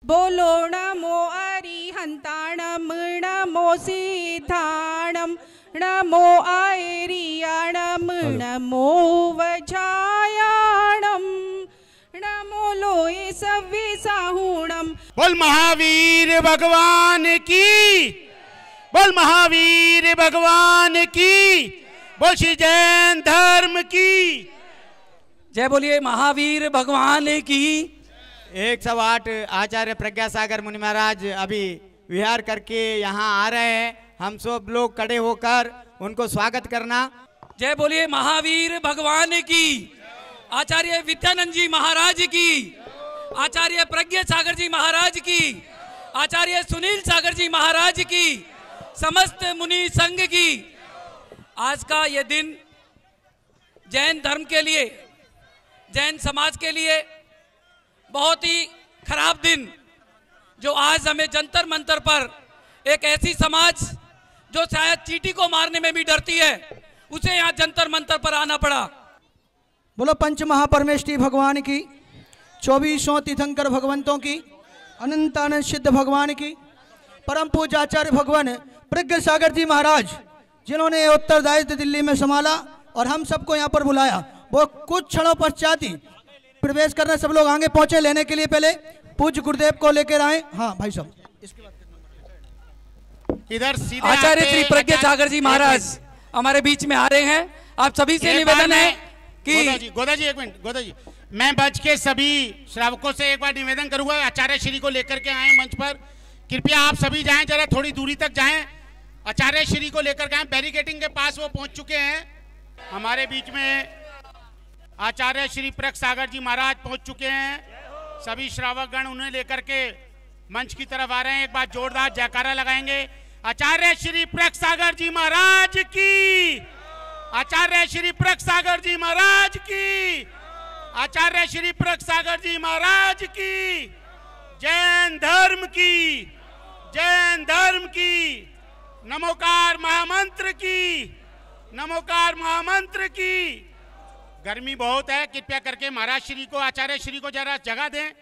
बोलो नमो अरिहंताणम नमो सिद्धाणम नमो आयरियाणम नमो वजायाणम नमो लोए सव्य साहुणम। बोल महावीर भगवान की, बोल महावीर भगवान की, बोल श्री जैन धर्म की जय। बोलिए महावीर भगवान की। 108 आचार्य प्रज्ञा सागर मुनि महाराज अभी विहार करके यहाँ आ रहे हैं। हम सब लोग खड़े होकर उनको स्वागत करना। जय बोलिए महावीर भगवान की। आचार्य विद्यानंद जी महाराज की, आचार्य प्रज्ञा सागर जी महाराज की, आचार्य सुनील सागर जी महाराज की, समस्त मुनि संघ की। आज का ये दिन जैन धर्म के लिए, जैन समाज के लिए बहुत ही खराब दिन, जो आज हमें जंतर मंतर पर एक ऐसी समाज जो शायद चींटी को मारने में भी डरती है, उसे यहाँ जंतर मंतर पर आना पड़ा। बोलो पंच महापरमेष्ठी भगवान की, 24 तीर्थंकर भगवंतों की, अनंतानंद सिद्ध भगवान की, परम पूज्य आचार्य भगवान प्रज्ञा सागर जी महाराज, जिन्होंने उत्तरदायित्व दिल्ली में संभाला और हम सबको यहाँ पर बुलाया, वो कुछ क्षणों पश्चात ही प्रवेश करना। सब लोग आगे पहुंचे लेने के लिए। पहले पूज्य गुरुदेव को लेकर आए। हाँ भाई साहब, इधर सीधे आचार्य श्री प्रज्ञा सागर जी महाराज हमारे बीच में आ रहे हैं। आप सभी से निवेदन है कि गोदा जी एक मिनट, गोदा जी, मैं मंच के सभी श्रावकों से एक बार निवेदन करूंगा, आचार्य श्री को लेकर के आए मंच पर। कृपया आप सभी जाएं, जरा थोड़ी दूरी तक जाएं, आचार्य श्री को लेकर के आए। बैरिकेडिंग के पास वो पहुंच चुके हैं। हमारे बीच में आचार्य श्री प्रज्ञा सागर जी महाराज पहुंच चुके हैं। सभी श्रावक गण उन्हें लेकर के मंच की तरफ आ रहे हैं। एक बार जोरदार जयकारा लगाएंगे। आचार्य श्री प्रज्ञा सागर जी महाराज की, आचार्य श्री प्रज्ञा सागर जी महाराज की, आचार्य श्री प्रज्ञा सागर जी महाराज की। जैन धर्म की, जैन धर्म की, नमोकार महामंत्र की, नमोकार महामंत्र की। गर्मी बहुत है, कृपया करके महाराज श्री को, आचार्य श्री को जरा जगह दें।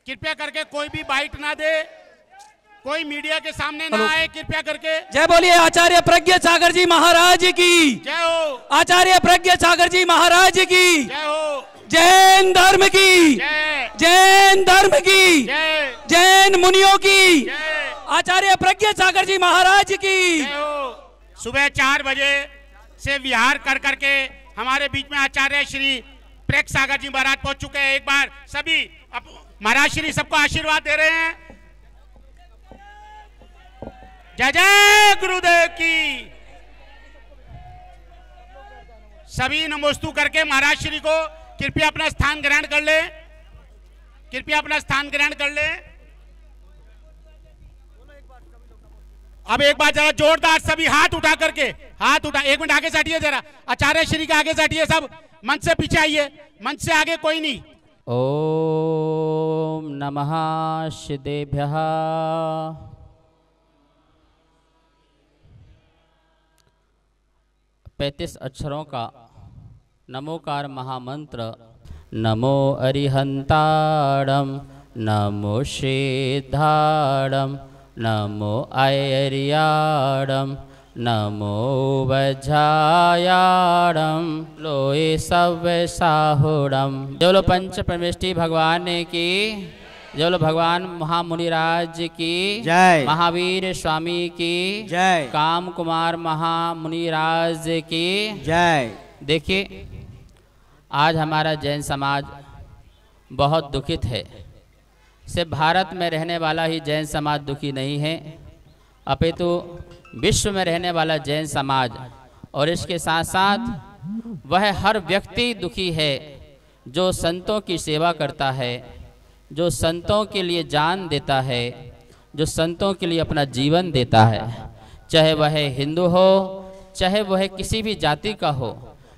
कृपया करके कोई भी बाइट ना दे, कोई मीडिया के सामने ना आए, कृपया करके। जय बोलिए आचार्य प्रज्ञा सागर जी महाराज की जय हो, आचार्य प्रज्ञा सागर जी महाराज की जय हो, जैन धर्म की जय, जैन धर्म की जय, जैन मुनियों की जय, आचार्य प्रज्ञा सागर जी महाराज की जय हो। सुबह 4 बजे से विहार कर करके हमारे बीच में आचार्य श्री प्रज्ञा सागर जी महाराज पहुंच चुके हैं। एक बार सभी महाराज श्री सबको आशीर्वाद दे रहे हैं। जय जय गुरुदेव की। सभी नमोस्तु करके महाराज श्री को कृपया अपना स्थान ग्रहण कर ले, कृपया अपना स्थान ग्रहण कर ले। अब एक बार जरा जोरदार सभी हाथ उठा करके, हाथ उठा, एक मिनट आगे से हटिए जरा, आचार्य श्री के आगे से हटिए, सब मंच से पीछे आइए, मंच से आगे कोई नहीं। ओम नमः सिद्धेभ्यः। 35 अक्षरों का नमोकार महामंत्र। नमो अरिहंताणम, नमो सिद्धाणम, नमो आयर्याणम, नमो वज्रायाणम, लोए सव्य साहुणम। जो पंच परमेष्ठी भगवान की, जो भगवान महामुनिराज की जय, महावीर स्वामी की जय, काम कुमार महामुनिराज की जय। देखिए, आज हमारा जैन समाज बहुत दुखित है। सिर्फ भारत में रहने वाला ही जैन समाज दुखी नहीं है, अपितु विश्व में रहने वाला जैन समाज और इसके साथ साथ वह हर व्यक्ति दुखी है जो संतों की सेवा करता है, जो संतों के लिए जान देता है, जो संतों के लिए अपना जीवन देता है, चाहे वह हिंदू हो, चाहे वह किसी भी जाति का हो,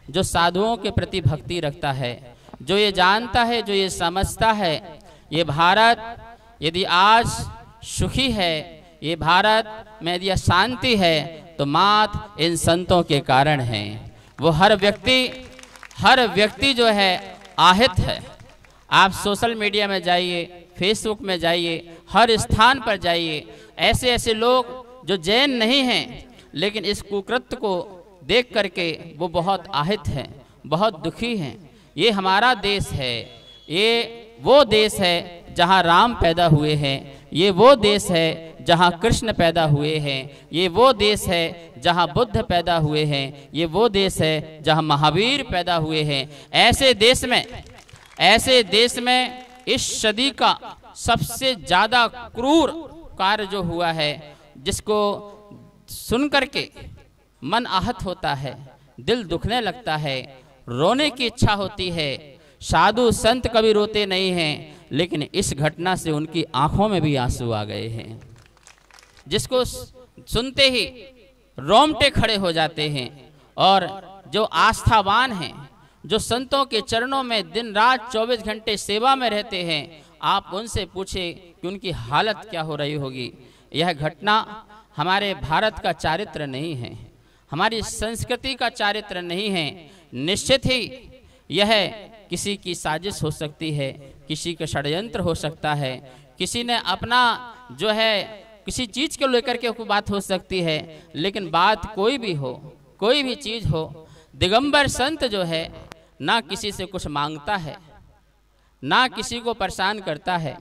जो साधुओं के प्रति भक्ति रखता है, जो ये जानता है, जो ये समझता है, ये भारत यदि आज सुखी है, ये भारत में यदि शांति है, तो मात्र इन संतों के कारण है। वो हर व्यक्ति जो है आहित है। आप सोशल मीडिया में जाइए, फेसबुक में जाइए, हर स्थान पर जाइए, ऐसे ऐसे लोग जो जैन नहीं हैं लेकिन इस कुकृत्य को देख करके वो बहुत आहित हैं, बहुत दुखी हैं। ये हमारा देश है, ये वो देश है जहाँ राम पैदा हुए हैं, ये वो देश है जहाँ कृष्ण पैदा हुए हैं, ये वो देश है जहाँ बुद्ध पैदा हुए हैं, ये वो देश है जहाँ महावीर पैदा हुए हैं। ऐसे देश में इस सदी का सबसे ज़्यादा क्रूर कार्य जो हुआ है, जिसको सुन करके मन आहत होता है, दिल दुखने लगता है, रोने की इच्छा होती है। साधु संत कभी रोते नहीं हैं, लेकिन इस घटना से उनकी आंखों में भी आंसू आ गए हैं, जिसको सुनते ही रोंगटे खड़े हो जाते हैं। और जो आस्थावान हैं, जो संतों के चरणों में दिन रात 24 घंटे सेवा में रहते हैं, आप उनसे पूछे कि उनकी हालत क्या हो रही होगी। यह घटना हमारे भारत का चारित्र नहीं है, हमारी संस्कृति का चारित्र नहीं है। निश्चित ही यह किसी की साजिश हो सकती है, किसी का षड्यंत्र हो सकता है, किसी ने अपना जो है किसी चीज़ को लेकर के कोई बात हो सकती है। लेकिन बात कोई भी हो, कोई भी चीज़ हो, दिगंबर संत जो है ना किसी से कुछ मांगता है, ना किसी को परेशान करता है।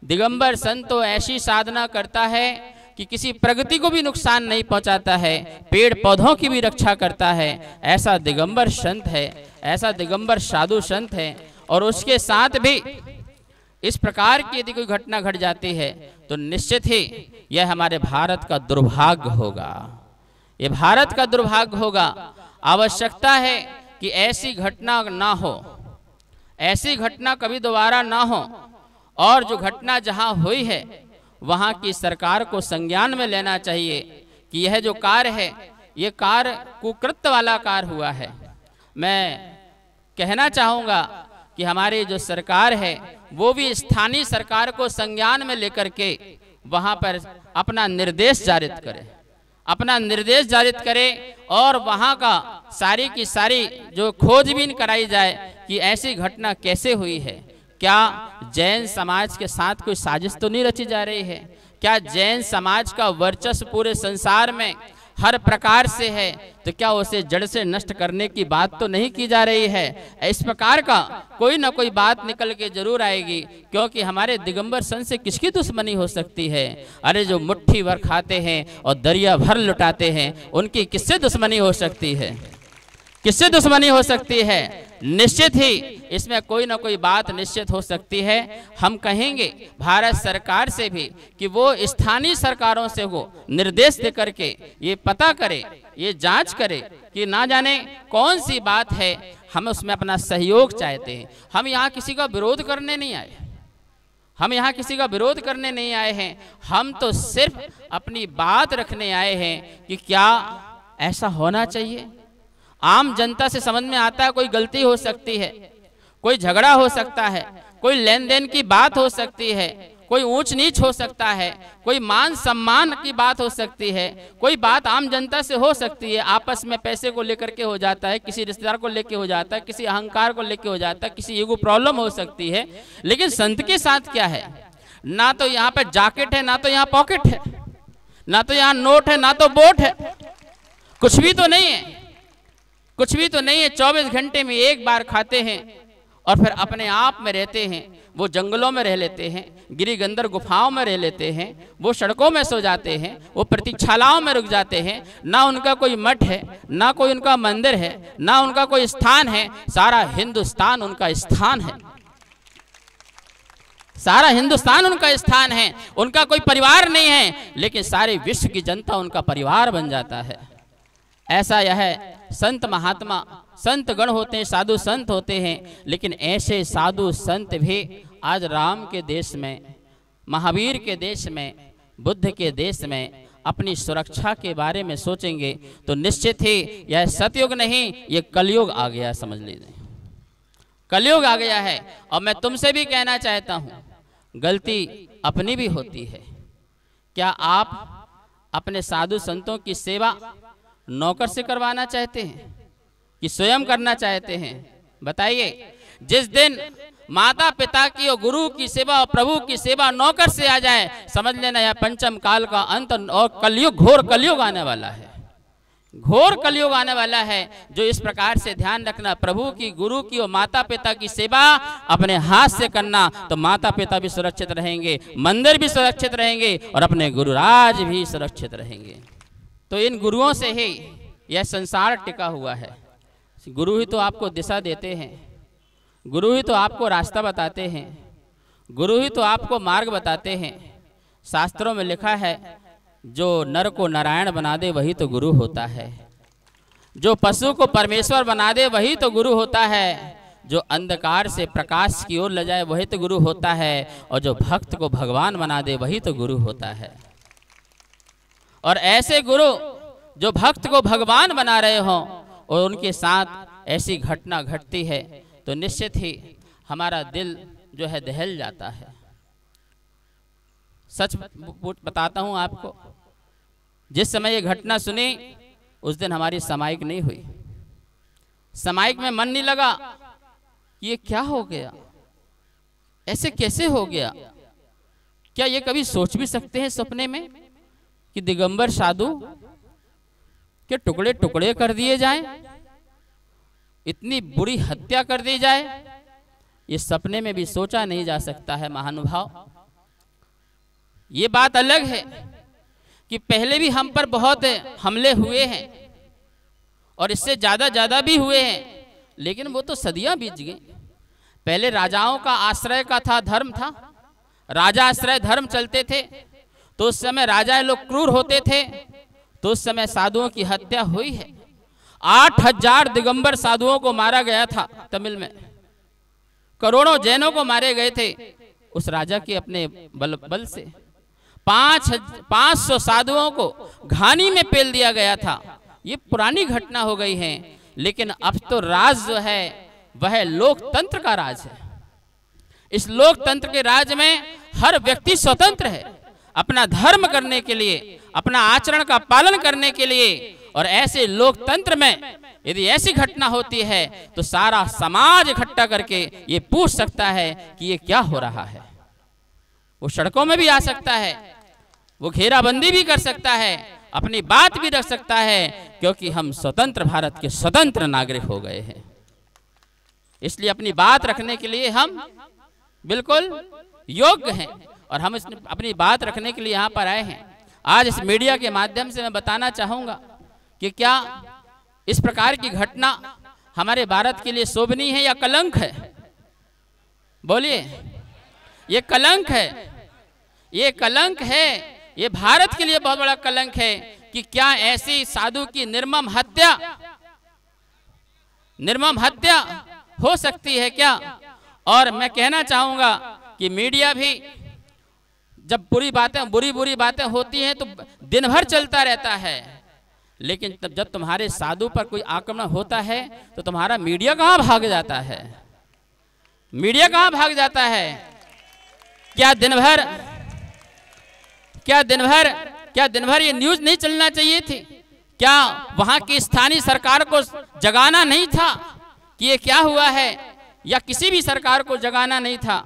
दिगंबर संत तो ऐसी साधना करता है कि किसी प्रगति को भी नुकसान नहीं पहुंचाता है, पेड़ पौधों की भी रक्षा करता है। ऐसा दिगंबर संत है, ऐसा दिगंबर साधु संत है। और उसके साथ भी इस प्रकार की यदि कोई घटना घट जाती है तो निश्चित ही यह हमारे भारत का दुर्भाग्य होगा, ये भारत का दुर्भाग्य होगा। आवश्यकता है कि ऐसी घटना ना हो, ऐसी घटना कभी दोबारा ना हो। और जो घटना जहां हुई है वहां की सरकार को संज्ञान में लेना चाहिए कि यह जो कार्य है, ये कार्य कुकृत्य वाला कार्य हुआ है। मैं कहना चाहूँगा कि हमारी जो सरकार है वो भी स्थानीय सरकार को संज्ञान में लेकर के वहाँ पर अपना निर्देश जारी करे, अपना निर्देश जारी करे और वहाँ का सारी की सारी जो खोजबीन कराई जाए कि ऐसी घटना कैसे हुई है। क्या जैन समाज के साथ कोई साजिश तो नहीं रची जा रही है? क्या जैन समाज का वर्चस्व पूरे संसार में हर प्रकार से है, तो क्या उसे जड़ से नष्ट करने की बात तो नहीं की जा रही है? इस प्रकार का कोई ना कोई बात निकल के जरूर आएगी, क्योंकि हमारे दिगंबर संत से किसकी दुश्मनी हो सकती है? अरे जो मुट्ठी भर खाते हैं और दरिया भर लुटाते हैं, उनकी किससे दुश्मनी हो सकती है? किससे दुश्मनी हो सकती है? निश्चित ही इसमें कोई ना कोई बात निश्चित हो सकती है। हम कहेंगे भारत सरकार से भी कि वो स्थानीय सरकारों से वो निर्देश दे करके ये पता करे, ये जांच करे कि ना जाने कौन सी बात है, हम उसमें अपना सहयोग चाहते हैं। हम यहाँ किसी का विरोध करने नहीं आए, हम यहाँ किसी का विरोध करने नहीं आए हैं। हम तो सिर्फ अपनी बात रखने आए हैं कि क्या ऐसा होना चाहिए। आम जनता से समझ में आता है कोई गलती हो सकती है, कोई झगड़ा हो सकता है, कोई लेन देन की बात हो सकती है, कोई ऊंच नीच हो सकता है, कोई मान सम्मान की बात हो सकती है, कोई बात आम जनता से हो सकती है, आपस में पैसे को लेकर के हो जाता है, किसी रिश्तेदार को लेके हो जाता है, किसी अहंकार को लेके हो जाता है, किसी ईगो प्रॉब्लम हो सकती है। लेकिन संत के साथ क्या है? ना तो यहाँ पे जैकेट है, ना तो यहाँ पॉकेट है, ना तो यहाँ नोट है, ना तो बोट है, कुछ भी तो नहीं है, कुछ भी तो नहीं है। 24 घंटे में एक बार खाते हैं और फिर अपने आप में रहते हैं। वो जंगलों में रह लेते हैं, गिरिगंधर गुफाओं में रह लेते हैं, वो सड़कों में सो जाते हैं, वो प्रतीक्षालाओं में रुक जाते हैं। ना उनका कोई मठ है, ना कोई उनका मंदिर है, ना उनका कोई स्थान है। सारा हिंदुस्तान उनका स्थान है, सारा हिंदुस्तान उनका स्थान है। उनका कोई परिवार नहीं है, लेकिन सारे विश्व की जनता उनका परिवार बन जाता है। ऐसा यह संत महात्मा संत गण होते हैं, साधु संत होते हैं। लेकिन ऐसे साधु संत भी आज राम के देश में, महावीर के देश में, बुद्ध के देश में अपनी सुरक्षा के बारे में सोचेंगे तो निश्चित ही यह सतयुग नहीं, ये कलयुग आ गया, समझ लीजिए कलयुग आ गया है। और मैं तुमसे भी कहना चाहता हूँ, गलती अपनी भी होती है। क्या आप अपने साधु संतों की सेवा नौकर से करवाना चाहते हैं कि स्वयं करना चाहते हैं? बताइए। जिस दिन माता पिता की और गुरु की सेवा और प्रभु की सेवा नौकर से आ जाए, समझ लेना यह पंचम काल का अंत और कलयुग, घोर कलयुग आने वाला है। घोर कलयुग आने वाला है। जो इस प्रकार से ध्यान रखना, प्रभु की, गुरु की और माता पिता की सेवा अपने हाथ से करना, तो माता पिता भी सुरक्षित रहेंगे, मंदिर भी सुरक्षित रहेंगे और अपने गुरुराज भी सुरक्षित रहेंगे। तो इन गुरुओं से ही यह संसार टिका हुआ है। गुरु ही तो आपको दिशा देते हैं, गुरु ही तो आपको रास्ता बताते हैं, गुरु ही तो आपको मार्ग बताते हैं। शास्त्रों में लिखा है, जो नर को नारायण बना दे वही तो गुरु होता है, जो पशु को परमेश्वर बना दे वही तो गुरु होता है, जो अंधकार से प्रकाश की ओर ले जाए वही तो गुरु होता है, और जो भक्त को भगवान बना दे वही तो गुरु होता है। और ऐसे गुरु जो भक्त को भगवान बना रहे हों और उनके साथ ऐसी घटना घटती है तो निश्चित ही हमारा दिल जो है दहल जाता है। सच बताता हूं आपको, जिस समय ये घटना सुनी उस दिन हमारी सामायिक नहीं हुई। सामायिक में मन नहीं लगा कि ये क्या हो गया, ऐसे कैसे हो गया। क्या ये कभी सोच भी सकते हैं सपने में कि दिगंबर साधु के टुकड़े टुकड़े कर दिए जाएं, इतनी बुरी हत्या कर दी जाए? ये सपने में भी सोचा नहीं जा सकता है महानुभाव। ये बात अलग है कि पहले भी हम पर बहुत हमले हुए हैं और इससे ज्यादा भी हुए हैं, लेकिन वो तो सदियां बीत गई। पहले राजाओं का आश्रय का था, धर्म था, राजा आश्रय धर्म चलते थे, तो उस समय राजा लोग क्रूर होते थे, तो उस समय साधुओं की हत्या हुई है। 8000 दिगंबर साधुओं को मारा गया था तमिल में, करोड़ों जैनों को मारे गए थे उस राजा के अपने बल से। 500 साधुओं को घानी में पेल दिया गया था। ये पुरानी घटना हो गई है, लेकिन अब तो राज जो है वह लोकतंत्र का राज है। इस लोकतंत्र के राज में हर व्यक्ति स्वतंत्र है अपना धर्म करने के लिए, अपना आचरण का पालन करने के लिए। और ऐसे लोकतंत्र में यदि ऐसी घटना होती है तो सारा समाज इकट्ठा करके ये पूछ सकता है कि ये क्या हो रहा है। वो सड़कों में भी आ सकता है, वो घेराबंदी भी कर सकता है, अपनी बात भी रख सकता है, क्योंकि हम स्वतंत्र भारत के स्वतंत्र नागरिक हो गए हैं। इसलिए अपनी बात रखने के लिए हम बिल्कुल योग्य हैं और हम अपनी बात रखने के लिए यहाँ पर आए हैं। आज इस मीडिया के माध्यम से मैं बताना चाहूंगा कि क्या इस प्रकार की घटना हमारे भारत के लिए शोभनीय है या कलंक है? बोलिए, ये कलंक है, ये कलंक है, ये भारत के लिए बहुत बड़ा कलंक है कि क्या ऐसी साधु की निर्मम हत्या हो सकती है क्या? और मैं कहना चाहूंगा कि मीडिया भी जब बुरी बातें होती हैं तो दिन भर चलता रहता है, लेकिन जब तुम्हारे साधु पर कोई आक्रमण होता है तो तुम्हारा मीडिया कहाँ भाग जाता है? मीडिया कहाँ भाग जाता है? क्या दिन भर ये न्यूज नहीं चलना चाहिए थी? क्या वहां की स्थानीय सरकार को जगाना नहीं था कि ये क्या हुआ है, या किसी भी सरकार को जगाना नहीं था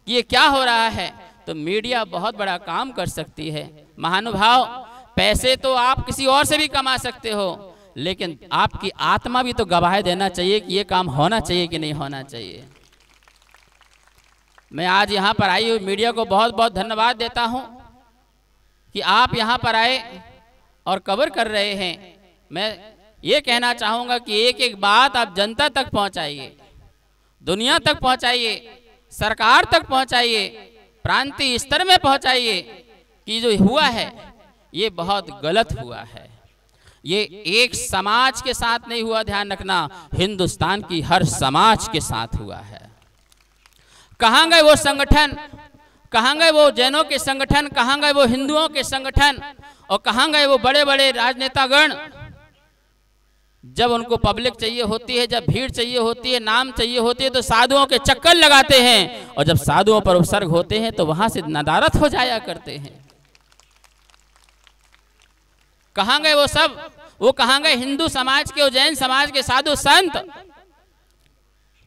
कि ये क्या हो रहा है? तो मीडिया बहुत बड़ा काम कर सकती है। महानुभाव, पैसे तो आप किसी और से भी कमा सकते हो, लेकिन आपकी आत्मा भी तो गवाह देना चाहिए कि ये काम होना चाहिए कि नहीं होना चाहिए। मैं आज यहाँ पर आई हुई मीडिया को बहुत बहुत धन्यवाद देता हूँ कि आप यहाँ पर आए और कवर कर रहे हैं। मैं ये कहना चाहूँगा कि एक एक बात आप जनता तक पहुँचाइए, दुनिया तक पहुँचाइए, सरकार तक पहुँचाइए, प्रांतीय स्तर में पहुँचाइए कि जो हुआ है ये बहुत गलत हुआ है। ये एक समाज के साथ नहीं हुआ, ध्यान रखना, हिंदुस्तान की हर समाज के साथ हुआ है। कहाँ गए वो संगठन, कहाँ गए वो जैनों के संगठन, कहाँ गए वो हिंदुओं के संगठन, और कहाँ गए वो बड़े बड़े राजनेतागण? जब उनको पब्लिक चाहिए होती है, जब भीड़ चाहिए होती है, नाम चाहिए होती है, तो साधुओं के चक्कर लगाते हैं, और जब साधुओं पर उपसर्ग होते हैं तो वहां से नदारत हो जाया करते हैं। कहाँ गए वो सब? वो कहाँ गए हिंदू समाज के और जैन समाज के साधु संत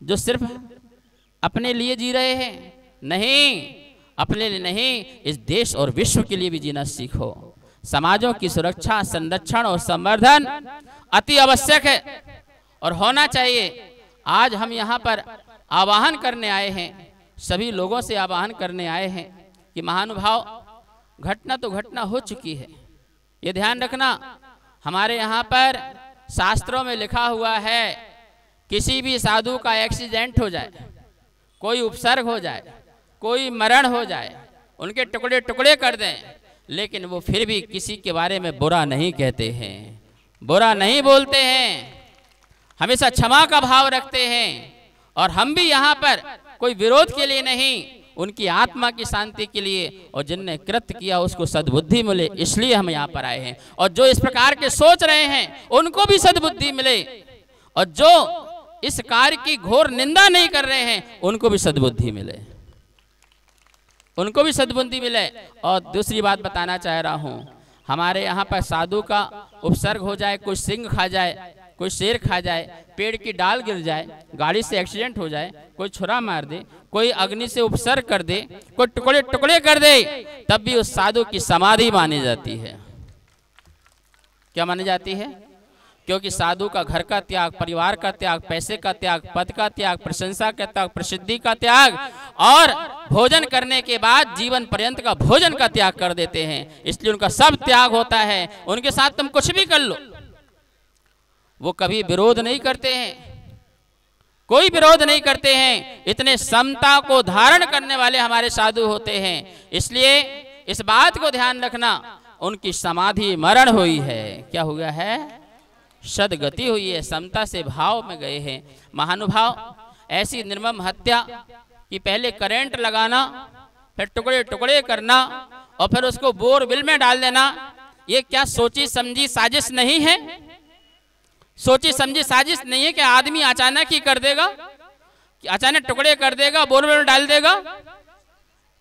जो सिर्फ अपने लिए जी रहे हैं? नहीं, अपने लिए नहीं, इस देश और विश्व के लिए भी जीना सीखो। समाजों की सुरक्षा, संरक्षण और संवर्धन अति आवश्यक है और होना चाहिए। आज हम यहाँ पर आह्वान करने आए हैं, सभी लोगों से आह्वान करने आए हैं कि महानुभाव, घटना तो घटना हो चुकी है, ये ध्यान रखना। हमारे यहाँ पर शास्त्रों में लिखा हुआ है, किसी भी साधु का एक्सीडेंट हो जाए, कोई उपसर्ग हो जाए, कोई मरण हो जाए, उनके टुकड़े टुकड़े कर दें, लेकिन वो फिर भी किसी के बारे में बुरा नहीं कहते हैं, बुरा नहीं बोलते हैं, हमेशा क्षमा का भाव रखते हैं। और हम भी यहाँ पर कोई विरोध के लिए नहीं, उनकी आत्मा की शांति के लिए, और जिनने कृत्य किया उसको सद्बुद्धि मिले, इसलिए हम यहाँ पर आए हैं। और जो इस प्रकार के सोच रहे हैं उनको भी सद्बुद्धि मिले, और जो इस कार्य की घोर निंदा नहीं कर रहे हैं उनको भी सद्बुद्धि मिले, उनको भी सद्बुद्धि मिले। और दूसरी बात बताना चाह रहा हूँ, हमारे यहाँ पर साधु का उपसर्ग हो जाए, कोई सिंह खा जाए, कोई शेर खा जाए, पेड़ की डाल गिर जाए, गाड़ी से एक्सीडेंट हो जाए, कोई छुरा मार दे, कोई अग्नि से उपसर्ग कर दे, कोई टुकड़े टुकड़े कर दे, तब भी उस साधु की समाधि मानी जाती है। क्या मानी जाती है? क्योंकि साधु का घर का त्याग, परिवार का त्याग, पैसे का त्याग, पद का त्याग, प्रशंसा का त्याग, प्रसिद्धि का त्याग, और भोजन करने के बाद जीवन पर्यंत का भोजन का त्याग कर देते हैं, इसलिए उनका सब त्याग होता है। उनके साथ तुम कुछ भी कर लो, वो कभी विरोध नहीं करते हैं, कोई विरोध नहीं करते हैं। इतने समता को धारण करने वाले हमारे साधु होते हैं, इसलिए इस बात को ध्यान रखना, उनकी समाधि मरण हुई है। क्या हो गया है? सदगति हुई है, समता से भाव में गए हैं। महानुभाव, ऐसी निर्मम हत्या कि पहले करंट लगाना, फिर टुकड़े टुकड़े करना, और फिर उसको बोरवेल में डाल देना, ये क्या सोची समझी साजिश नहीं है? सोची समझी साजिश नहीं है कि आदमी अचानक ही कर देगा, कि अचानक टुकड़े कर देगा, बोरवेल में डाल देगा।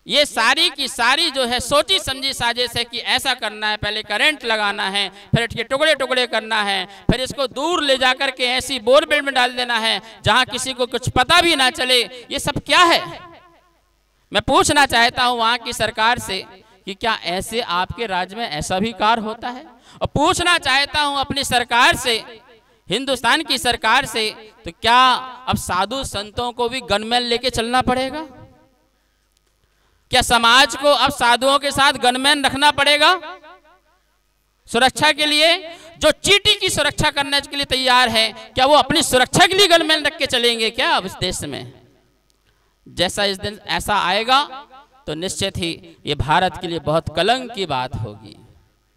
ये सारी की सारी जो है सोची समझी साजिश है कि ऐसा करना है, पहले करंट लगाना है, फिर इसके टुकड़े टुकड़े करना है, फिर इसको दूर ले जाकर के ऐसी बोरवेल में डाल देना है जहां किसी को कुछ पता भी ना चले। ये सब क्या है? मैं पूछना चाहता हूं वहां की सरकार से कि क्या ऐसे आपके राज्य में ऐसा भी कार्य होता है? और पूछना चाहता हूं अपनी सरकार से, हिंदुस्तान की सरकार से, तो क्या अब साधु संतों को भी गनमैन लेके चलना पड़ेगा? क्या समाज को अब साधुओं के साथ गनमैन रखना पड़ेगा सुरक्षा के लिए? जो चींटी की सुरक्षा करने के लिए तैयार है, क्या वो अपनी सुरक्षा के लिए गनमैन रख के चलेंगे क्या अब इस देश में? जैसा इस दिन ऐसा आएगा तो निश्चित ही ये भारत के लिए बहुत कलंक की बात होगी,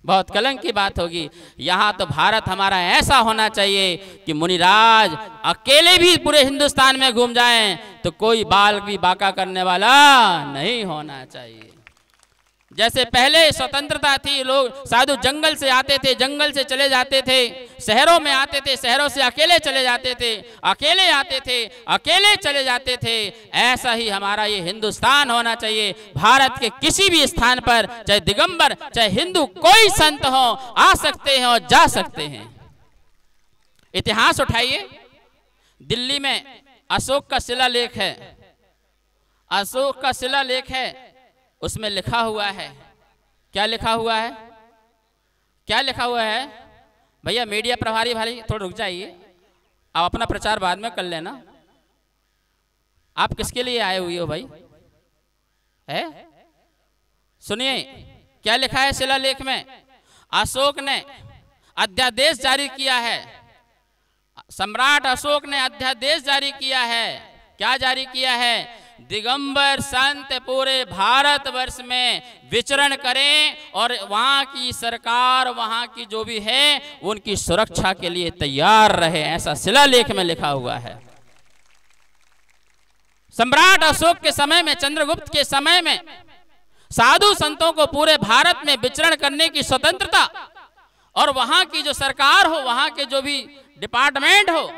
बहुत कलंक की बात होगी। यहाँ तो भारत हमारा ऐसा होना चाहिए कि मुनिराज अकेले भी पूरे हिंदुस्तान में घूम जाएं तो कोई बाल भी बाका करने वाला नहीं होना चाहिए। जैसे पहले स्वतंत्रता थी, लोग साधु जंगल से आते थे, जंगल से चले जाते थे, शहरों में आते थे, शहरों से अकेले चले जाते थे, अकेले आते थे, अकेले चले जाते थे। ऐसा ही हमारा ये हिंदुस्तान होना चाहिए। भारत के किसी भी स्थान पर, चाहे दिगंबर चाहे हिंदू कोई संत हो, आ सकते हैं और जा सकते हैं। इतिहास उठाइए, दिल्ली में अशोक का शिलालेख है, अशोक का शिलालेख है, उसमें लिखा हुआ है, क्या लिखा हुआ है? क्या लिखा हुआ है? भैया मीडिया प्रभारी भाई थोड़ा रुक जाइए, आप अपना प्रचार बाद में कर लेना। आप किसके लिए आए हुए हो भाई? है सुनिए क्या लिखा है शिलालेख में। अशोक ने अध्यादेश जारी किया है, सम्राट अशोक ने अध्यादेश जारी किया है। क्या जारी किया है? दिगंबर संत पूरे भारतवर्ष में विचरण करें और वहां की सरकार, वहां की जो भी है, उनकी सुरक्षा के लिए तैयार रहे, ऐसा शिलालेख में लिखा हुआ है। सम्राट अशोक के समय में, चंद्रगुप्त के समय में साधु संतों को पूरे भारत में विचरण करने की स्वतंत्रता, और वहां की जो सरकार हो, वहां के जो भी डिपार्टमेंट हो,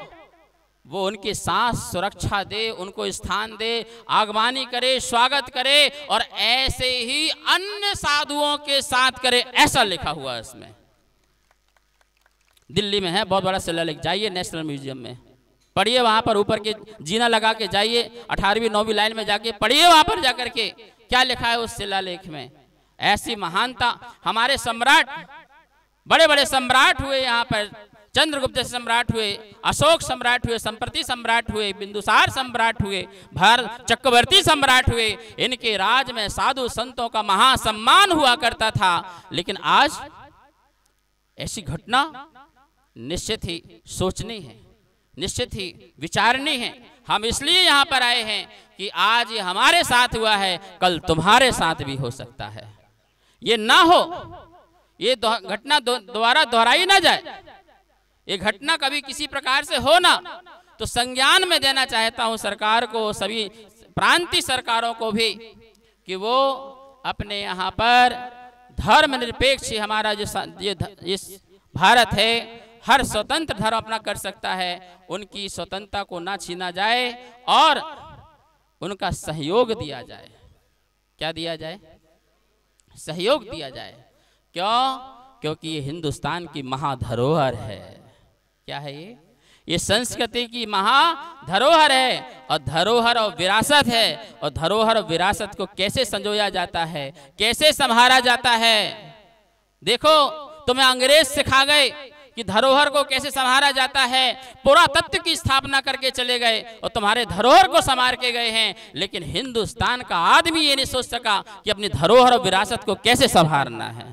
वो उनके साथ सुरक्षा दे, उनको स्थान दे, आगवानी करे, स्वागत करे, और ऐसे ही अन्य साधुओं के साथ करे, ऐसा लिखा हुआ है इसमें। दिल्ली में है, बहुत बड़ा शिलालेख, जाइए नेशनल म्यूजियम में, पढ़िए वहाँ पर ऊपर के जीना लगा के जाइए, 18वीं 9वीं लाइन में जाके पढ़िए वहाँ पर जाकर के क्या लिखा है उस शिलालेख में। ऐसी महानता हमारे सम्राट, बड़े बड़े सम्राट हुए यहाँ पर, चंद्रगुप्त सम्राट हुए, अशोक सम्राट हुए, संप्रति सम्राट हुए, बिंदुसार सम्राट हुए, भारत चक्रवर्ती सम्राट हुए। इनके राज में साधु संतों का महासम्मान हुआ करता था। लेकिन आज ऐसी घटना निश्चित ही सोचनी है, निश्चित ही विचारनी है। हम इसलिए यहाँ पर आए हैं कि आज ये हमारे साथ हुआ है, कल तुम्हारे साथ भी हो सकता है। ये ना हो, ये घटना दोबारा दोहराई ना जाए, ये घटना कभी किसी प्रकार से हो ना, तो संज्ञान में देना चाहता हूं सरकार को, सभी प्रांतीय सरकारों को भी, कि वो अपने यहाँ पर धर्मनिरपेक्ष, हमारा जो भारत है हर स्वतंत्र धर्म अपना कर सकता है, उनकी स्वतंत्रता को ना छीना जाए और उनका सहयोग दिया जाए। क्या दिया जाए? सहयोग दिया जाए। क्यों? क्योंकि ये हिंदुस्तान की महाधरोहर है। क्या है ये संस्कृति की महाधरोहर है, और धरोहर और विरासत है। और धरोहर और विरासत को कैसे संजोया जाता है, कैसे संभाला जाता है? देखो, तुम्हें अंग्रेज सिखा गए कि धरोहर को कैसे संभाला जाता है, पुरातत्व की स्थापना करके चले गए और तुम्हारे धरोहर को संभाल के गए हैं। लेकिन हिंदुस्तान का आदमी ये नहीं सोच सका कि अपनी धरोहर और विरासत को कैसे संभालना है,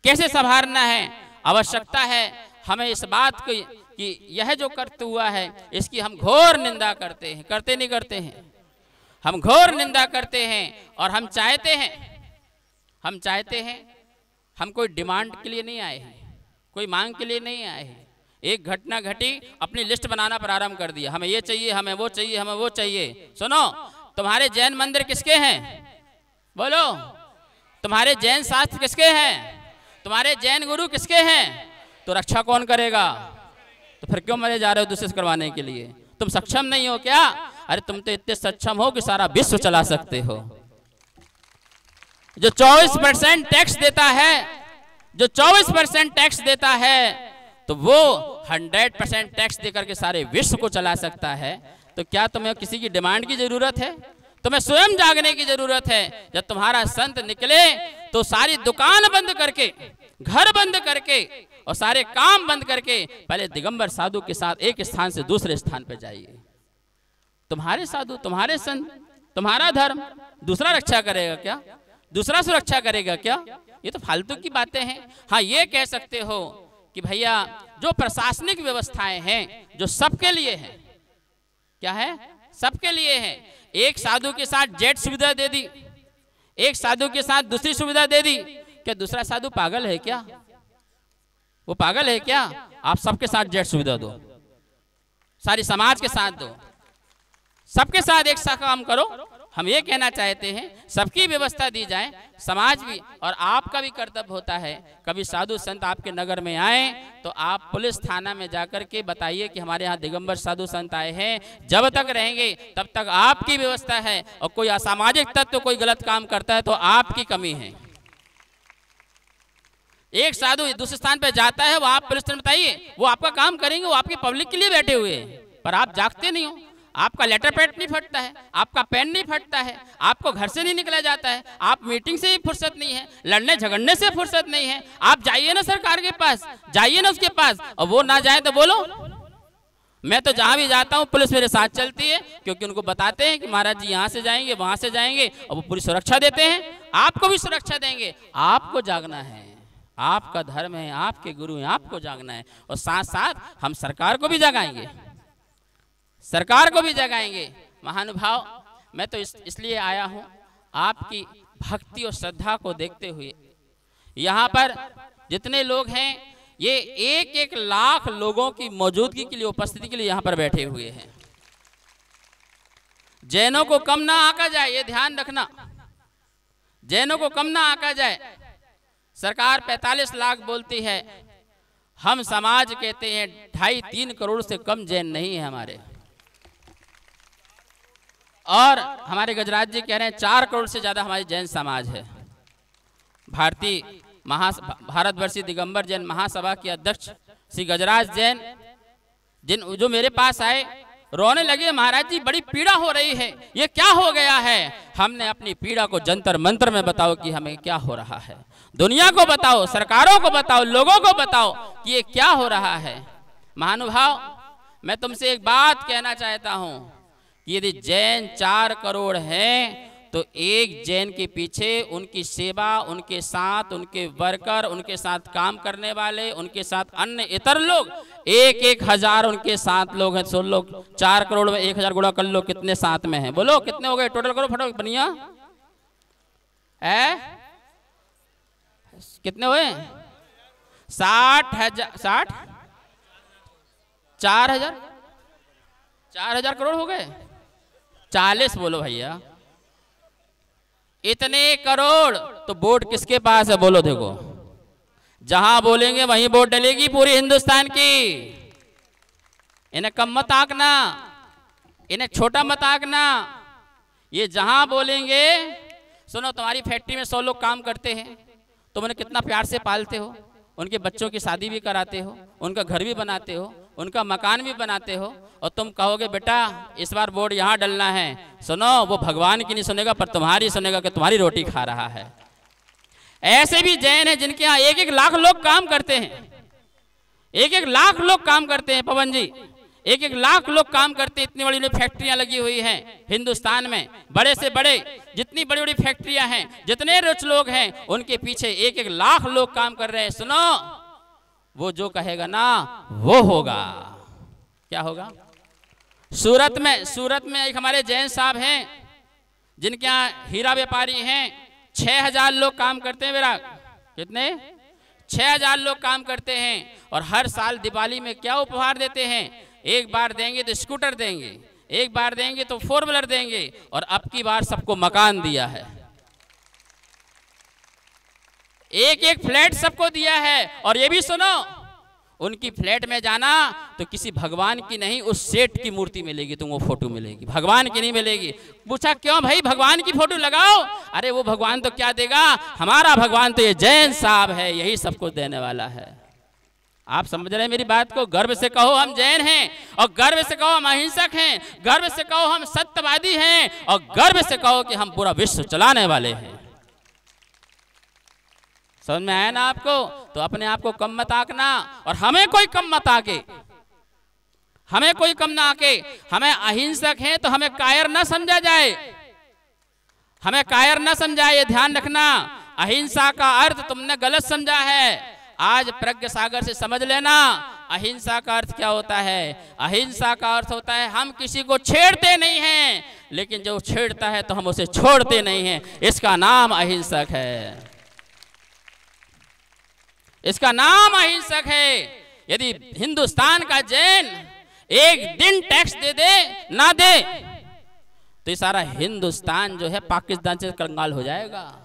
कैसे संभालना है। आवश्यकता है हमें इस बात को कि यह जो करते हुआ है इसकी हम घोर निंदा करते हैं, करते नहीं करते हैं, हम घोर निंदा करते हैं। और हम चाहते हैं, हम कोई डिमांड के लिए नहीं आए हैं, कोई मांग के लिए नहीं आए हैं। एक घटना घटी, अपनी लिस्ट बनाना प्रारंभ कर दिया, हमें ये चाहिए, हमें वो चाहिए, हमें वो चाहिए। सुनो, तुम्हारे जैन मंदिर किसके हैं? बोलो, तुम्हारे जैन शास्त्र किसके हैं? तुम्हारे जैन गुरु किसके हैं? तो रक्षा कौन करेगा? तो फिर क्यों मरे जा रहे हो दूसरे से करवाने के लिए? तुम सक्षम नहीं हो क्या? अरे तुम तो इतने सक्षम हो कि सारा विश्व चला सकते हो। जो 24% टैक्स देता है, जो 24% टैक्स देता है, तो वो 100% टैक्स देकर के सारे विश्व को चला सकता है। तो क्या तुम्हें किसी की डिमांड की जरूरत है? तुम्हें स्वयं जागने की जरूरत है। जब तुम्हारा संत निकले तो सारी दुकान बंद करके, घर बंद करके और सारे काम बंद करके पहले दिगंबर साधु के साथ एक स्थान से दूसरे स्थान पर जाइए। तुम्हारे साधु, तुम्हारे संत, तुम्हारा धर्म दूसरा रक्षा करेगा क्या? दूसरा सुरक्षा करेगा क्या? ये तो फालतू की बातें हैं। हाँ, ये कह सकते हो कि भैया जो प्रशासनिक व्यवस्थाएं हैं जो सबके लिए है, क्या है? सबके लिए है। एक साधु के साथ जेट सुविधा दे दी, एक साधु के साथ दूसरी सुविधा दे दी, क्या दूसरा साधु पागल है क्या? वो पागल है क्या? आप सबके साथ जेट सुविधा दो, सारी समाज के साथ दो, सबके साथ एक सा काम करो। हम ये कहना चाहते हैं सबकी व्यवस्था दी जाए, समाज भी और आपका भी कर्तव्य होता है। कभी साधु संत आपके नगर में आए तो आप पुलिस थाना में जाकर के बताइए कि हमारे यहाँ दिगंबर साधु संत आए हैं। जब तक रहेंगे तब तक आपकी व्यवस्था है, और कोई असामाजिक तत्व कोई गलत काम करता है तो आपकी कमी है। एक साधु दूसरे स्थान पर जाता है, वो आप पुलिस थाने बताइए, वो आपका काम करेंगे, वो आपके पब्लिक के लिए बैठे हुए हैं, पर आप जागते नहीं हो। आपका लेटर पैड नहीं फटता है, आपका पेन नहीं फटता है, आपको घर से नहीं निकला जाता है, आप मीटिंग से ही फुर्सत नहीं है, लड़ने झगड़ने से फुर्सत नहीं है। आप जाइए ना सरकार के पास, जाइए ना उसके पास, और वो ना जाए तो बोलो। मैं तो जहां भी जाता हूं पुलिस मेरे साथ चलती है, क्योंकि उनको बताते हैं कि महाराज जी यहाँ से जाएंगे, वहां से जाएंगे, और वो पूरी सुरक्षा देते हैं। आपको भी सुरक्षा देंगे। आपको जागना है, आपका धर्म है, आपके गुरु हैं, आपको जागना है। और साथ साथ हम सरकार को भी जगाएंगे, सरकार को भी जगाएंगे। महानुभाव, मैं तो इसलिए आया हूं आपकी भक्ति और श्रद्धा को देखते हुए। यहाँ पर जितने लोग हैं ये 1-1 लाख लोगों की मौजूदगी के लिए, उपस्थिति के लिए यहाँ पर बैठे हुए हैं। जैनों को कम ना आका जाए, ये ध्यान रखना, जैनों को कम ना आका जाए। सरकार 45 लाख बोलती है, हम समाज कहते हैं 2.5-3 करोड़ से कम जैन नहीं है हमारे, और हमारे गजराज जी कह रहे हैं 4 करोड़ से ज्यादा हमारी जैन समाज है। भारतवर्षीय दिगंबर जैन महासभा के अध्यक्ष श्री गजराज जैन जो मेरे पास आए रोने लगे, महाराज जी बड़ी पीड़ा हो रही है, ये क्या हो गया है। हमने अपनी पीड़ा को जंतर मंत्र में बताओ कि हमें क्या हो रहा है, दुनिया को बताओ, सरकारों को बताओ, लोगों को बताओ कि ये क्या हो रहा है। महानुभाव, मैं तुमसे एक बात कहना चाहता हूं कि यदि जैन 4 करोड़ हैं तो एक जैन के पीछे उनकी सेवा, उनके साथ उनके वर्कर, उनके साथ काम करने वाले, उनके साथ अन्य इतर लोग 1-1 हजार उनके साथ लोग हैं। 100 लोग 4 करोड़ में 1000 गुणा कर लो, कितने साथ में हैं, बोलो कितने हो गए, टोटल करो फटो बनिया है, कितने हुए, 60,000 4,000 करोड़ हो गए, 40 बोलो भैया, इतने करोड़। तो वोट किसके पास है बोलो, देखो जहां बोलेंगे वहीं वोट डलेगी पूरी हिंदुस्तान की। इन्हें कम मत आंकना, इन्हें छोटा मत आंकना, ये जहां बोलेंगे। सुनो, तुम्हारी फैक्ट्री में 100 लोग काम करते हैं, तुम उन्हें कितना प्यार से पालते हो, उनके बच्चों की शादी भी कराते हो, उनका घर भी बनाते हो, उनका मकान भी बनाते हो, और तुम कहोगे बेटा इस बार वोट यहाँ डलना है। सुनो, वो भगवान की नहीं सुनेगा पर तुम्हारी सुनेगा कि तुम्हारी रोटी खा रहा है। ऐसे भी जैन हैं जिनके यहाँ 1-1 लाख लोग काम करते हैं, 1-1 लाख लोग काम करते हैं पवन जी, 1-1 लाख लोग काम करते हैं। इतनी बड़ी बड़ी फैक्ट्रियां लगी हुई हैं हिंदुस्तान में, बड़े से बड़े जितनी बड़ी बड़ी फैक्ट्रियां हैं, जितने रिच लोग हैं, उनके पीछे 1-1 लाख लोग काम कर रहे हैं। सुनो, वो जो कहेगा ना वो होगा। क्या होगा? सूरत में एक हमारे जैन साहब हैं जिनके यहाँ हीरा व्यापारी हैं, 6000 लोग काम करते हैं। मेरा कितने? 6000 लोग काम करते हैं, और हर साल दिवाली में क्या उपहार देते हैं? एक बार देंगे तो स्कूटर देंगे, एक बार देंगे तो 4 व्हीलर देंगे, और अब की बार सबको मकान दिया है, 1-1 फ्लैट सबको दिया है। और ये भी सुनो, उनकी फ्लैट में जाना तो किसी भगवान की नहीं, उस सेठ की मूर्ति मिलेगी, तुमको फोटो मिलेगी, भगवान की नहीं मिलेगी। पूछा क्यों भाई, भगवान की फोटो लगाओ। अरे वो भगवान तो क्या देगा, हमारा भगवान तो ये जैन साहब है, यही सबको देने वाला है। आप समझ रहे हैं मेरी बात को? गर्व से कहो हम जैन हैं, और गर्व से कहो हम अहिंसक हैं, गर्व से कहो हम सत्यवादी हैं, और गर्व से कहो कि हम पूरा विश्व चलाने वाले हैं। समझ में आया ना आपको? तो अपने आप को कम मत आंकना, और हमें कोई कम मत आके, हमें कोई कम ना आके। हमें अहिंसक हैं तो हमें कायर ना समझा जाए, हमें कायर ना समझा, ये ध्यान रखना। अहिंसा का अर्थ तुमने गलत समझा है, आज प्रज्ञ सागर से समझ लेना। अहिंसा का अर्थ क्या होता है? अहिंसा का अर्थ होता है हम किसी को छेड़ते नहीं हैं, लेकिन जो छेड़ता है तो हम उसे छोड़ते नहीं हैं, इसका नाम अहिंसक है, इसका नाम अहिंसक है। यदि हिंदुस्तान का जैन एक दिन टैक्स दे दे ना दे तो ये सारा हिंदुस्तान जो है पाकिस्तान से कंगाल हो जाएगा,